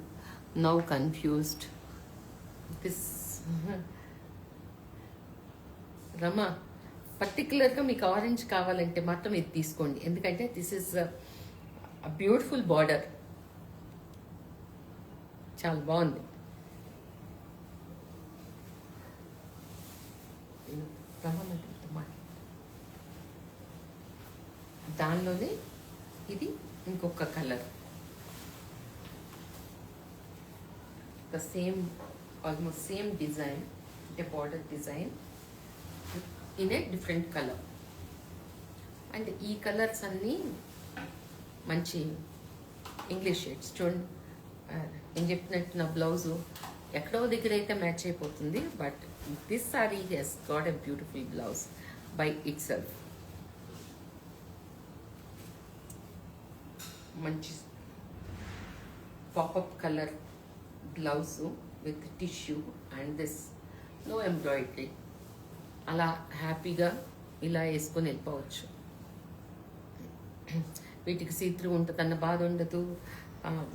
Now confused. This Rama, పర్టికులర్గా మీకు ఆరెంజ్ కావాలంటే మాత్రం ఇది తీసుకోండి, ఎందుకంటే దిస్ ఇస్ బ్యూటిఫుల్ బార్డర్, చాలా బాగుంది. దానిలోనే ఇది ఇంకొక colour, the same almost same design, అంటే border design in a different colour. And ఈ కలర్స్ అన్నీ మంచి ఇంగ్లీష్ షేడ్స్. చూడండి, నేను చెప్పినట్టు నా బ్లౌజు ఎక్కడో దగ్గర అయితే మ్యాచ్ అయిపోతుంది, but this sari he's got a beautiful blouse by itself. మంచి pop up colour blouse with tissue and this no embroidery. అలా హ్యాపీగా ఇలా వేసుకొని వెళ్ళిపోవచ్చు. వీటికి సీత్రూ ఉంటుందన్న బాధ ఉండదు.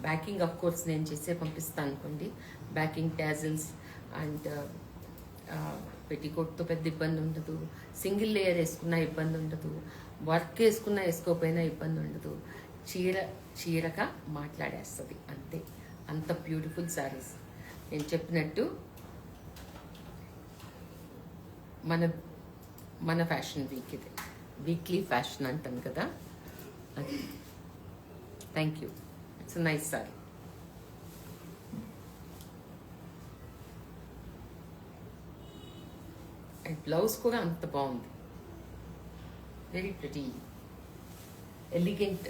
బ్యాకింగ్ ఆఫ్ కోర్స్ నేను చేసే పంపిస్తాను అనుకోండి, బ్యాకింగ్ టాజిల్స్ అండ్ పెట్టికోట్తో పెద్ద ఇబ్బంది ఉండదు. సింగిల్ లేయర్ వేసుకున్నా ఇబ్బంది ఉండదు, వర్క్ వేసుకున్నా వేసుకోకపోయినా ఇబ్బంది ఉండదు. చీరగా మాట్లాడేస్తుంది అంతే. అంత బ్యూటిఫుల్ శారీస్. నేను చెప్పినట్టు మన ఫ్యాషన్ వీక్ ఇది, వీక్లీ ఫ్యాషన్ అంటాం కదా అది. Thank you. It's nice sorry. And blouse కూడా అంత బాగుంది, వెరీ ప్రిటీ, ఎలిగెంట్.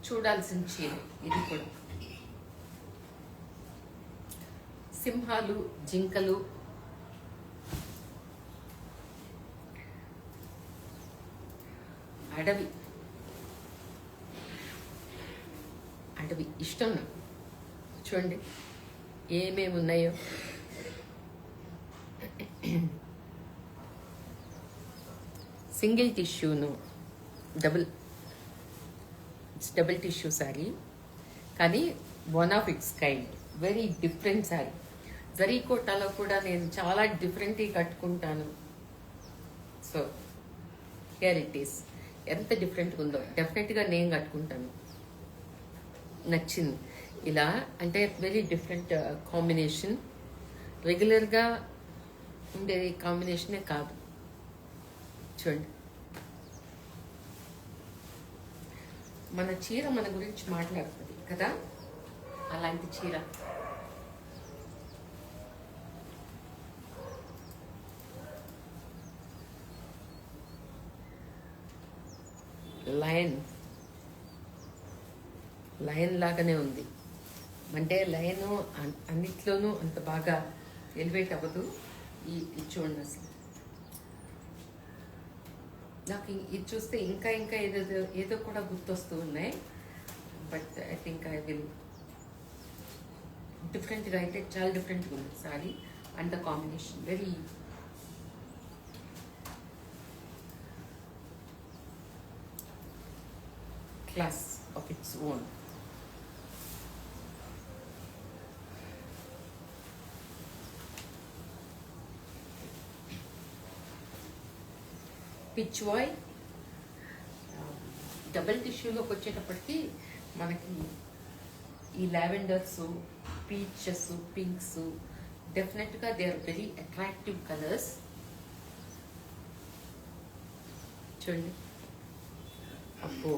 చూడాల్సిన చీర ఇది కూడా. సింహాలు, జింకలు, అడవి ఇష్టం నాకు. చూడండి ఏమేమి ఉన్నాయో. సింగిల్ టిష్యూను, డబుల్ టిష్యూ శారీ, కానీ one of its kind, very different sari. జరీకోటాలో కూడా నేను చాలా డిఫరెంట్గా కట్టుకుంటాను. So here it is. ఎంత డిఫరెంట్గా ఉందో, డెఫినెట్గా నేను కట్టుకుంటాను. నచ్చింది ఇలా, అంటే వెరీ డిఫరెంట్ కాంబినేషన్. రెగ్యులర్గా ఉండే కాంబినేషనే కాదు. చూడండి, మన చీర మన గురించి మాట్లాడుతుంది కదా, అలాంటి చీర. లయన్ లయన్ లాగానే ఉంది. అంటే లయన్ అన్నిట్లోనూ అంత బాగా ఎలివేట్ అవ్వదు. ఇది చూడండి అసలు. నాకు ఇది చూస్తే ఇంకా ఇంకా ఏదో కూడా గుర్తొస్తూ ఉన్నాయి. But I think I will డిఫరెంట్గా, అయితే చాలా డిఫరెంట్గా ఉంది sari. And the combination very class of it's own. Peach why double టిష్యూలోకి వచ్చేటప్పటికి మనకి ఈ లావెండర్స్, పీచెస్, పింక్స్ డెఫినెట్గా they are very attractive colours. చూడండి అబ్బో,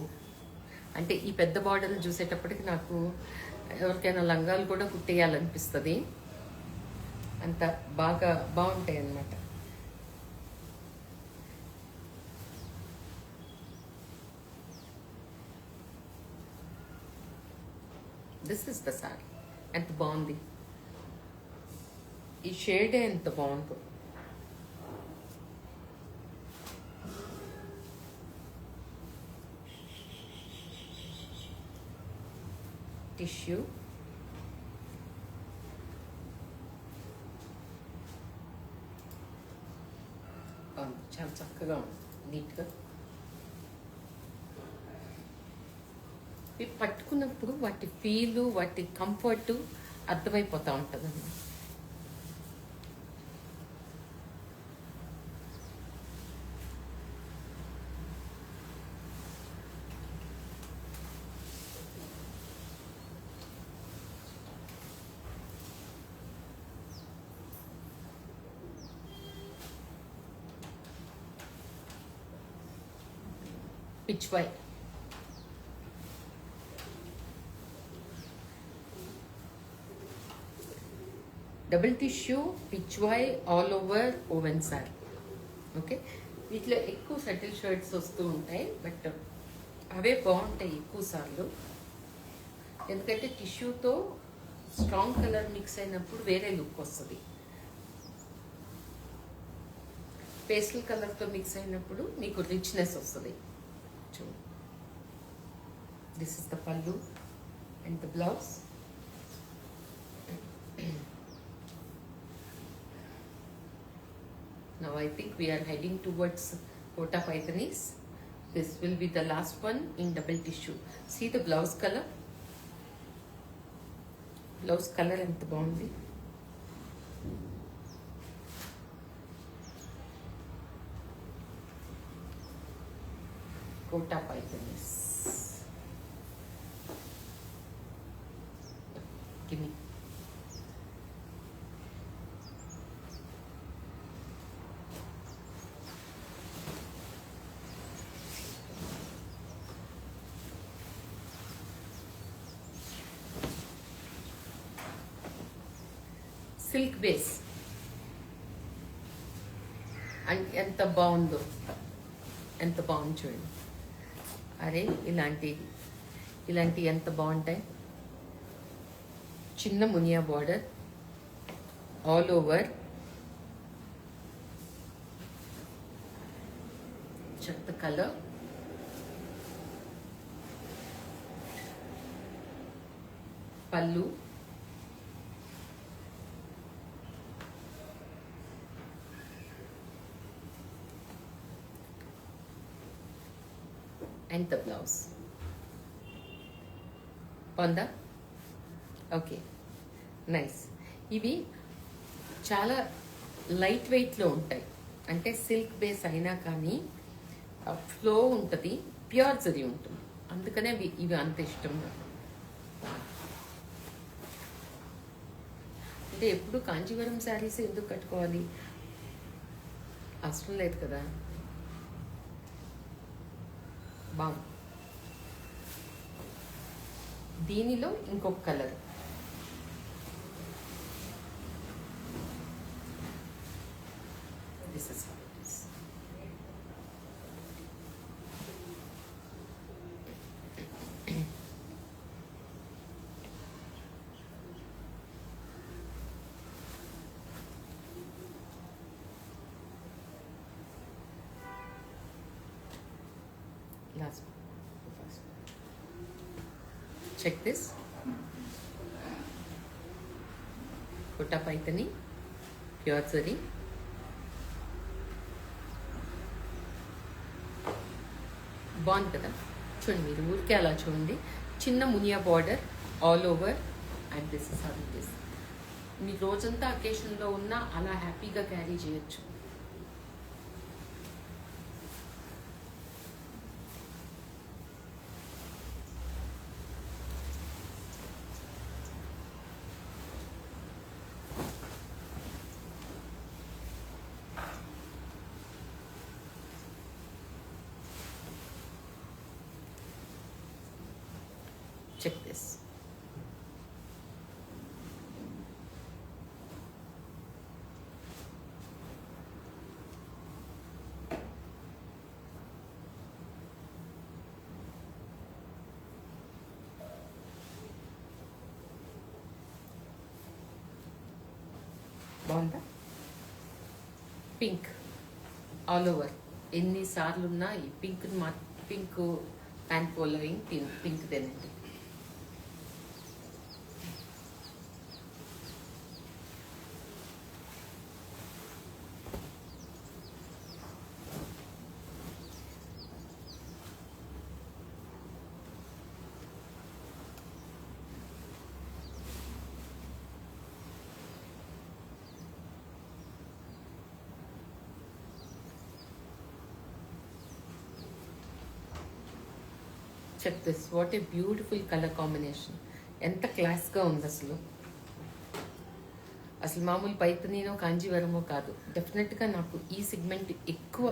అంటే ఈ పెద్ద బార్డర్లు చూసేటప్పటికి నాకు ఎవరికైనా లంగాలు కూడా కుట్టేయాలనిపిస్తుంది. అంత బాగా బాగుంటాయి అన్నమాట. This is the sorry. ఎంత బాగుంది ఈ షేడే, ఎంత బాగుందో. టిష్యూ చాలా చక్కగా ఉంది, నీట్గా. ఇవి పట్టుకున్నప్పుడు వాటి ఫీలు, వాటి కంఫర్ట్ అర్థమైపోతూ ఉంటుంది అన్నమాట. Peach why double tissue peach why all over woven sari. Okay, వీటిలో ఎక్కువ సటిల్ షర్ట్స్ వస్తూ ఉంటాయి, బట్ అవే బాగుంటాయి ఎక్కువ సార్లు. ఎందుకంటే టిష్యూతో స్ట్రాంగ్ కలర్ మిక్స్ అయినప్పుడు వేరే లుక్ వస్తుంది. పేస్టల్ కలర్తో మిక్స్ అయినప్పుడు మీకు రిచ్నెస్ వస్తుంది. చూడు, this is the pallu and the blouse. Now I think we are heading towards Kota Paithanis. This will be the last one in double tissue. See the blouse color. Blouse color enta baagundi. Kota Paithanis. Give me. Silk base and ఎంత బాగుందో, ఎంత బాగుంది చూడండి. అరే ఇలాంటి ఎంత బాగుంటాయి. చిన్న మునియా బార్డర్ ఆల్ ఓవర్, చెత్త కలర్, పళ్ళు, and the blouse. Ponda? Okay. Nice. ఇవి చాలా లైట్ వెయిట్లో ఉంటాయి. అంటే సిల్క్ బేస్ అయినా కానీ ఫ్లో ఉంటుంది, ప్యూర్ జరీ ఉంటుంది. అందుకనే ఇవి అంత ఇష్టం నాకు. అంటే ఎప్పుడు కాంచీవరం శారీస్ ఎందుకు కట్టుకోవాలి, అవసరం లేదు కదా. బాగుంది. దీనిలో ఇంకొక colour, this is check this కుట్టా పైతని ప్యూర్ జరీ. బాగుంది కదా, చూడండి మీరు ఊరికే అలా చూడండి. చిన్న మునియా border all over and this is how it is. మీ రోజంతా అకేషన్లో ఉన్నా అలా హ్యాపీగా క్యారీ చేయొచ్చు. Check this. బాగుందా? Pink all over. ఎన్నిసార్లు ఉన్నా ఈ పింక్ ప్యాంట్ ఫాలోయింగ్ పింక్ దేనండి. Check this, what a beautiful colour combination. ఎంత క్లాస్గా ఉంది అసలు. అసలు మామూలు పైతనీనో కాంజీవరమో కాదు. డెఫినెట్గా నాకు ఈ సెగ్మెంట్ ఎక్కువ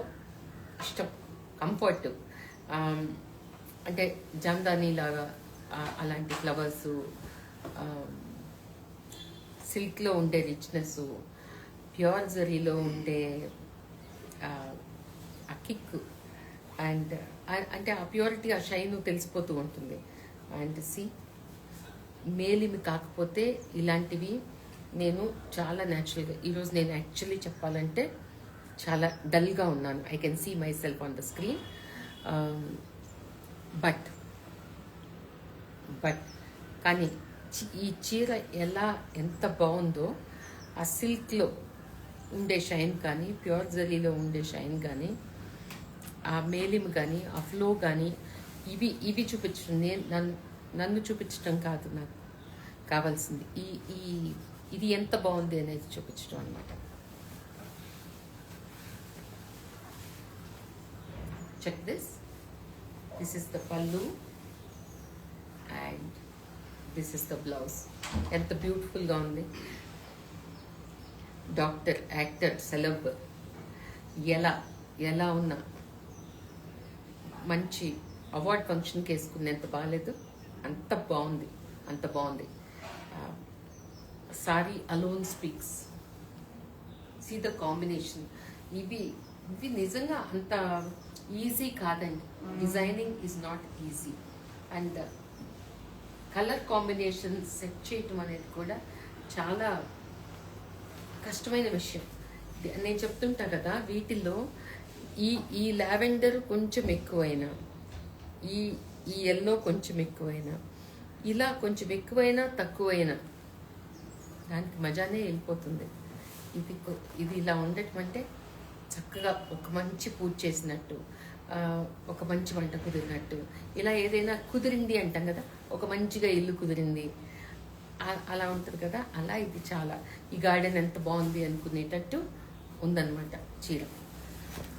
ఇష్టం. కంఫర్ట్ అంటే జామ్దానీ లాగా అలాంటి ఫ్లవర్స్, సిల్క్లో ఉండే రిచ్నెస్, ప్యూర్ జరీలో ఉండే ఆ కిక్ అండ్ అంటే ఆ ప్యూరిటీ, ఆ షైన్ తెలిసిపోతూ ఉంటుంది. అండ్ సి మేలిమి కాకపోతే ఇలాంటివి నేను చాలా న్యాచురల్గా, ఈరోజు నేను యాక్చువల్లీ చెప్పాలంటే చాలా డల్గా ఉన్నాను. I can see myself on the screen. But కానీ ఈ చీర ఎంత బాగుందో, ఆ సిల్క్లో ఉండే షైన్ కానీ, ప్యూర్ జరీలో ఉండే షైన్ కానీ, ఆ మేలిం కానీ, ఆ ఫ్లో కానీ, ఇవి చూపించడం. నన్ను చూపించడం కాదు నాకు కావాల్సింది. ఇది ఎంత బాగుంది అనేది చూపించడం అనమాట. Check this is the pallu and this is the blouse. ఎంత బ్యూటిఫుల్గా ఉంది. డాక్టర్, యాక్టర్, సెలబ్ ఎలా ఉన్నా మంచి అవార్డ్ ఫంక్షన్కి వేసుకునేంత బాగాలేదు. అంత బాగుంది. Sari alone speaks. See the combination. ఇవి నిజంగా అంత ఈజీ కాదండి. Designing is not easy. And colour combination set చేయటం అనేది కూడా చాలా కష్టమైన విషయం. నేను చెప్తుంటా కదా, వీటిల్లో ఈ లావెండర్ కొంచెం ఎక్కువైనా, ఈ ఎల్లో కొంచెం ఎక్కువైనా, ఇలా కొంచెం ఎక్కువైనా తక్కువైనా దానికి మజానే వెళ్ళిపోతుంది. ఇది ఇలా ఉండటం అంటే చక్కగా ఒక మంచి పూజ చేసినట్టు, ఒక మంచి వంట కుదిరినట్టు, ఇలా ఏదైనా కుదిరింది అంటాం కదా, ఒక మంచిగా ఇల్లు కుదిరింది అలా ఉంటుంది కదా. అలా ఇది చాలా, ఈ గార్డెన్ ఎంత బాగుంది అనుకునేటట్టు ఉందన్నమాట చీర.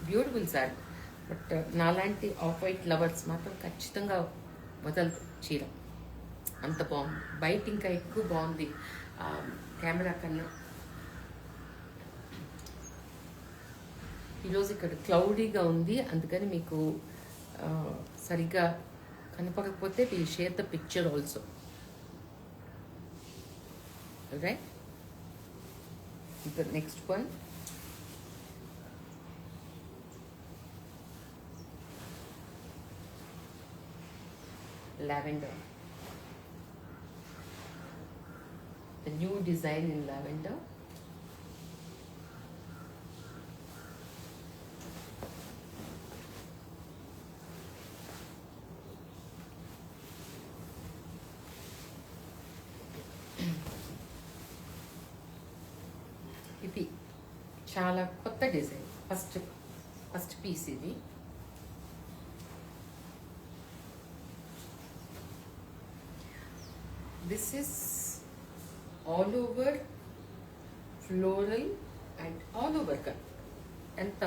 Beautiful sorry. బట్ నాలాంటి ఆఫ్ వైట్ లవర్స్ మాత్రం ఖచ్చితంగా వదలదు చీర. అంత బాగుంది. బయట ఇంకా ఎక్కువ బాగుంది కెమెరా కన్నా. ఈరోజు ఇక్కడ క్లౌడీగా ఉంది, అందుకని మీకు సరిగ్గా కనపడకపోతే will share the picture also. Right, the next one. Lavender. The new design in lavender. ఇది చాలా కొత్త డిజైన్, ఫస్ట్ పీస్ ఇది. This is all over floral and all over cut. ఎంత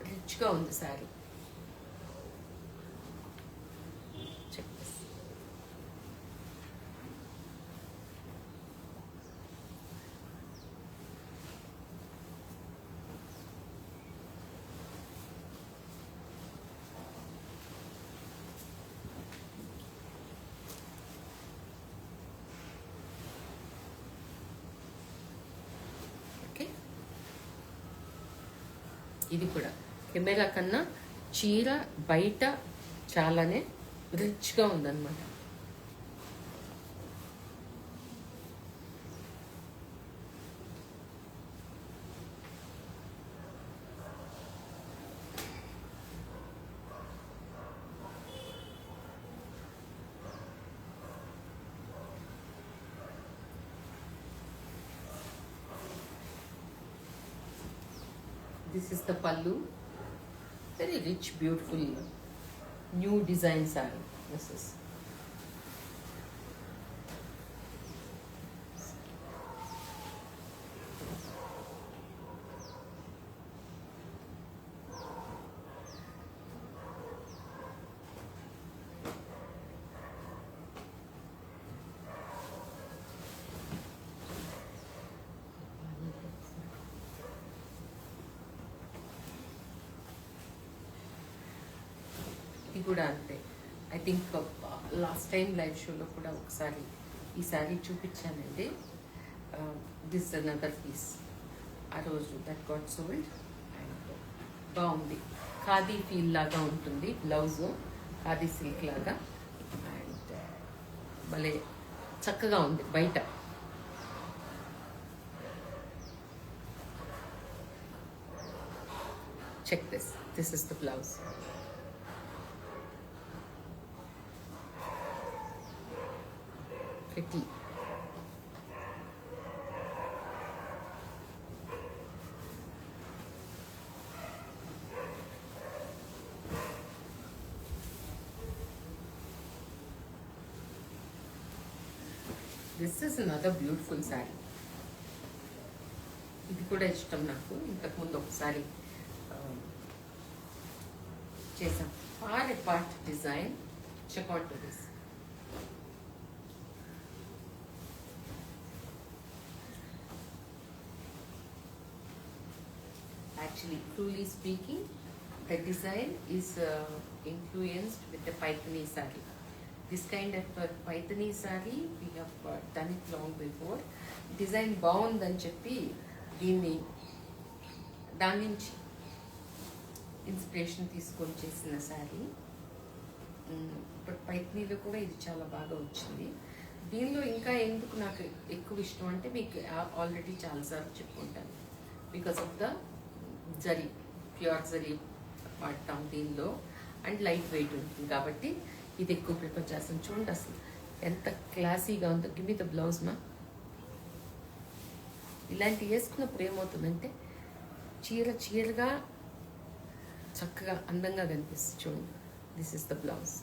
రిచ్గా ఉంది శారీ. Check this. ఇది కూడా కెమెరా కన్నా చీర బయట చాలానే రిచ్గా ఉందన్నమాట. This is the pallu. Very rich, beautiful, new design saree. This is. ఇది కూడా అంతే. I think last time live షోలో కూడా ఒకసారి ఈ శారీ చూపించానండి. This another piece. ఆ రోజు దట్ గాట్ సోల్డ్. అండ్ బాగుంది, ఖాదీ ఫీల్ లాగా ఉంటుంది బ్లౌజు, ఖాదీ సిల్క్ లాగా. అండ్ భలే చక్కగా ఉంది బయట. Check this is the blouse. Pretty. This is another beautiful saree. ఇది కూడా ఇష్టం నాకు. ఇంతకుముందు ఒకసారి చేసాం. Far apart design. Check out this. Actually, truly speaking, the design is influenced with the Paithani saree. This kind of Paithani saree we have done it long before. Design బాగుందని చెప్పి దాని నుంచి ఇన్స్పిరేషన్ తీసుకొని చేసిన శారీ. బట్ పైథనీలో కూడా ఇది చాలా బాగా వచ్చింది. దీనిలో ఇంకా ఎందుకు నాకు ఎక్కువ ఇష్టం అంటే మీకు ఆల్రెడీ చాలాసార్లు చెప్పుకుంటాను. Because of the zari, pure zari వాడతాం దీనిలో. అండ్ లైట్ వెయిట్ ఉంటుంది కాబట్టి ఇది ఎక్కువ ప్రిఫర్ చేస్తాం. చూడండి అసలు ఎంత క్లాసీగా ఉందో. గివ్ మీ ద బ్లౌజ్ మా. ఇలాంటి వేసుకున్నప్పుడు ఏమవుతుందంటే చీరగా చక్కగా అందంగా కనిపిస్తుంది. చూడండి, this is the blouse.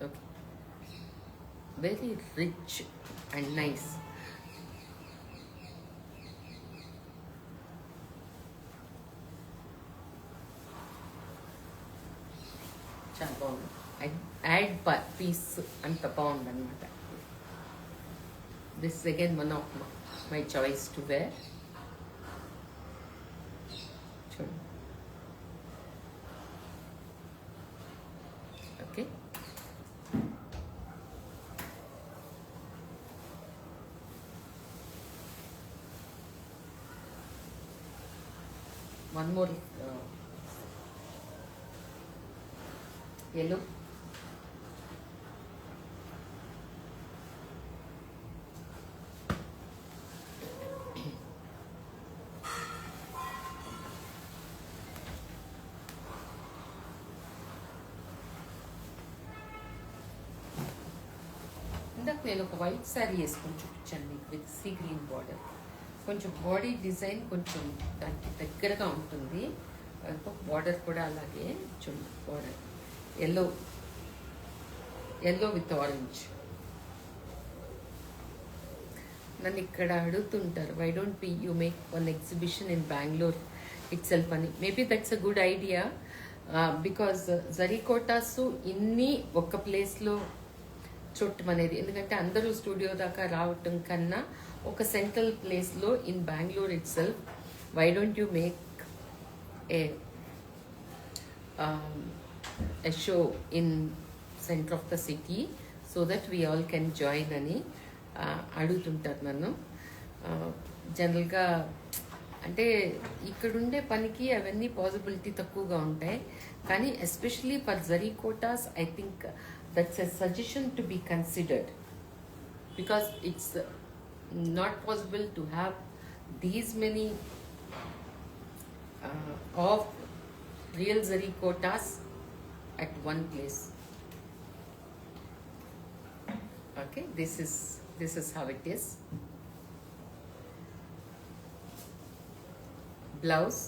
Okay, very rich and nice. చాలా బాగుంది. యాడ్ పీస్ అంత బాగుంది అనమాట. This again one of my choice to wear. చూడండి, ఓకే. one more yellow. ఇందాక నేను ఒక వైట్ శారీ వేసుకొని చూపించాను మీకు విత్ సీ గ్రీన్ బార్డర్. కొంచెం బాడీ డిజైన్ కొంచెం దానికి దగ్గరగా ఉంటుంది. బార్డర్ కూడా అలాగే చూడండి, బార్డర్ ఎల్లో విత్ ఆరెంజ్. నన్ను ఇక్కడ అడుగుతుంటారు, why don't you make one exhibition in Bengaluru itself అని. Maybe that's a good idea, because జరీకోటాస్ ఇన్ని ఒక ప్లేస్లో చూడటం అనేది, ఎందుకంటే అందరూ స్టూడియో దాకా రావటం కన్నా ఒక సెంట్రల్ ప్లేస్లో in Bengaluru itself why don't you make a show in center of the city so that we all can join అని అడుగుతుంటారు నన్ను. జనరల్గా అంటే ఇక్కడుండే పనికి అవన్నీ పాసిబిలిటీ తక్కువగా ఉంటాయి, కానీ ఎస్పెషలీ ఫర్ జరీకోటాస్ I think that's a suggestion to be considered, because it's not possible to have these many of real zaricotas at one place. Okay, this is how it is. Blouse,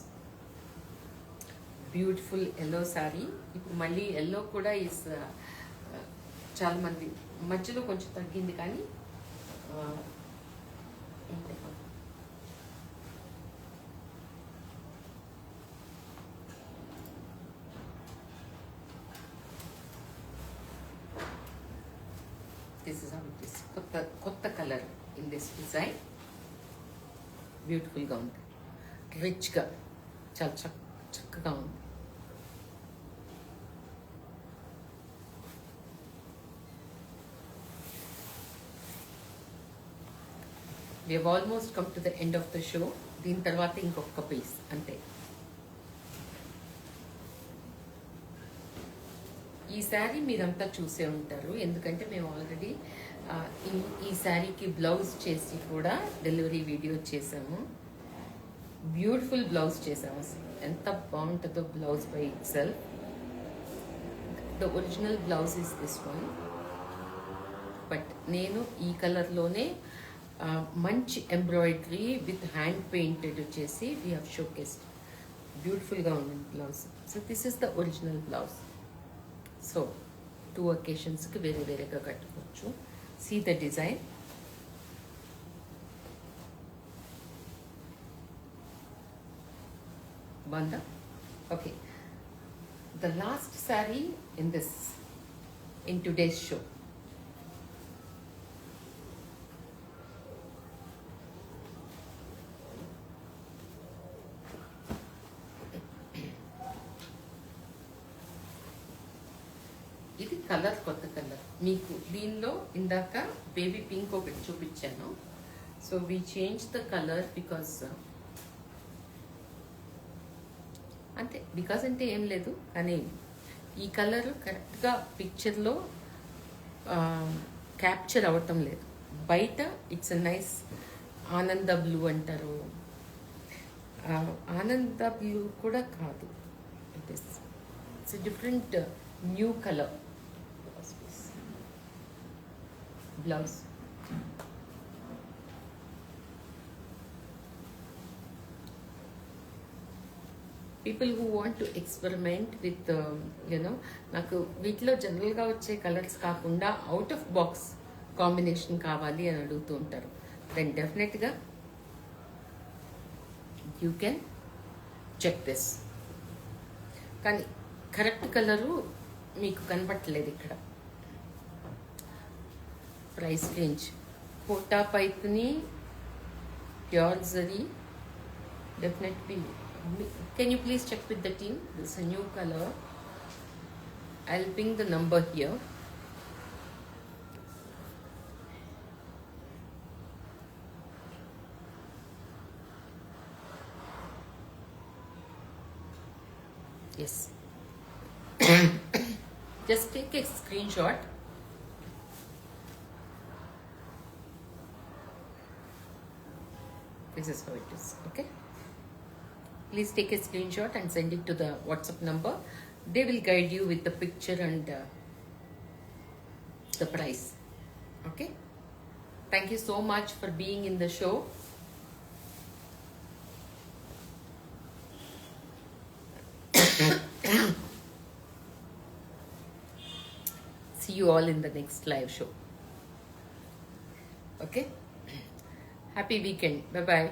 beautiful yellow saree. ఇప్పుడు మళ్ళీ yellow కూడా is చాలా మంది మధ్యలో కొంచెం తగ్గింది, కానీ this is how it is. కొత్త కలర్ ఇన్ దిస్ డిజైన్, బ్యూటిఫుల్గా ఉంది, రిచ్గా చాలా చక్కగా ఉంది. We have almost come to the end of the show. దీని తర్వాత ఇంకొక పీస్ అంతే. ఈ శారీ మీరంతా చూసే ఉంటారు, ఎందుకంటే మేము ఆల్రెడీ ఈ శారీకి బ్లౌజ్ చేసి కూడా డెలివరీ వీడియో చేసాము. బ్యూటిఫుల్ బ్లౌజ్ చేసాము, అసలు ఎంత బాగుంటుందో blouse by itself. The original blouse is this one, but నేను ఈ కలర్లోనే మంచి ఎంబ్రాయిడరీ విత్ హ్యాండ్ పెయింటెడ్ చేసి వీ హ్యావ్ షోకేస్డ్. బ్యూటిఫుల్గా ఉంది blouse. So this is the original blouse. So 2 occasions-కి వేరేగా కట్టుకోవచ్చు. See the design. బాగుందా? Okay, the last sari in today's show. ఇది కలర్, కొత్త కలర్. మీకు దీనిలో ఇందాక బేబీ పింక్ ఒకటి చూపించాను. So we change the colour because అంతే. బికాస్ అంటే ఏం లేదు, కానీ ఈ కలర్ కరెక్ట్గా పిక్చర్లో క్యాప్చర్ అవ్వటం లేదు. బయట ఇట్స్ ఎ నైస్ ఆనంద బ్లూ అంటారు, ఆనంద బ్లూ కూడా కాదు, it's a different new colour. Blouse. People who want to experiment with నాకు వీటిలో జనరల్గా వచ్చే కలర్స్ కాకుండా అవుట్ ఆఫ్ బాక్స్ కాంబినేషన్ కావాలి అని అడుగుతూ ఉంటారు. Then definitely you can check this. కానీ కరెక్ట్ కలరు మీకు కనపట్టలేదు ఇక్కడ. Price range Kota Paithani, pure zari, definitely. Can you please check with the team? This is a new color. I'll ping the number here. Yes. Just take a screenshot. This is how it is. Okay, please take a screenshot and send it to the WhatsApp number. They will guide you with the picture and the price. Okay, thank you so much for being in the show. See you all in the next live show. Okay, happy weekend. Bye bye.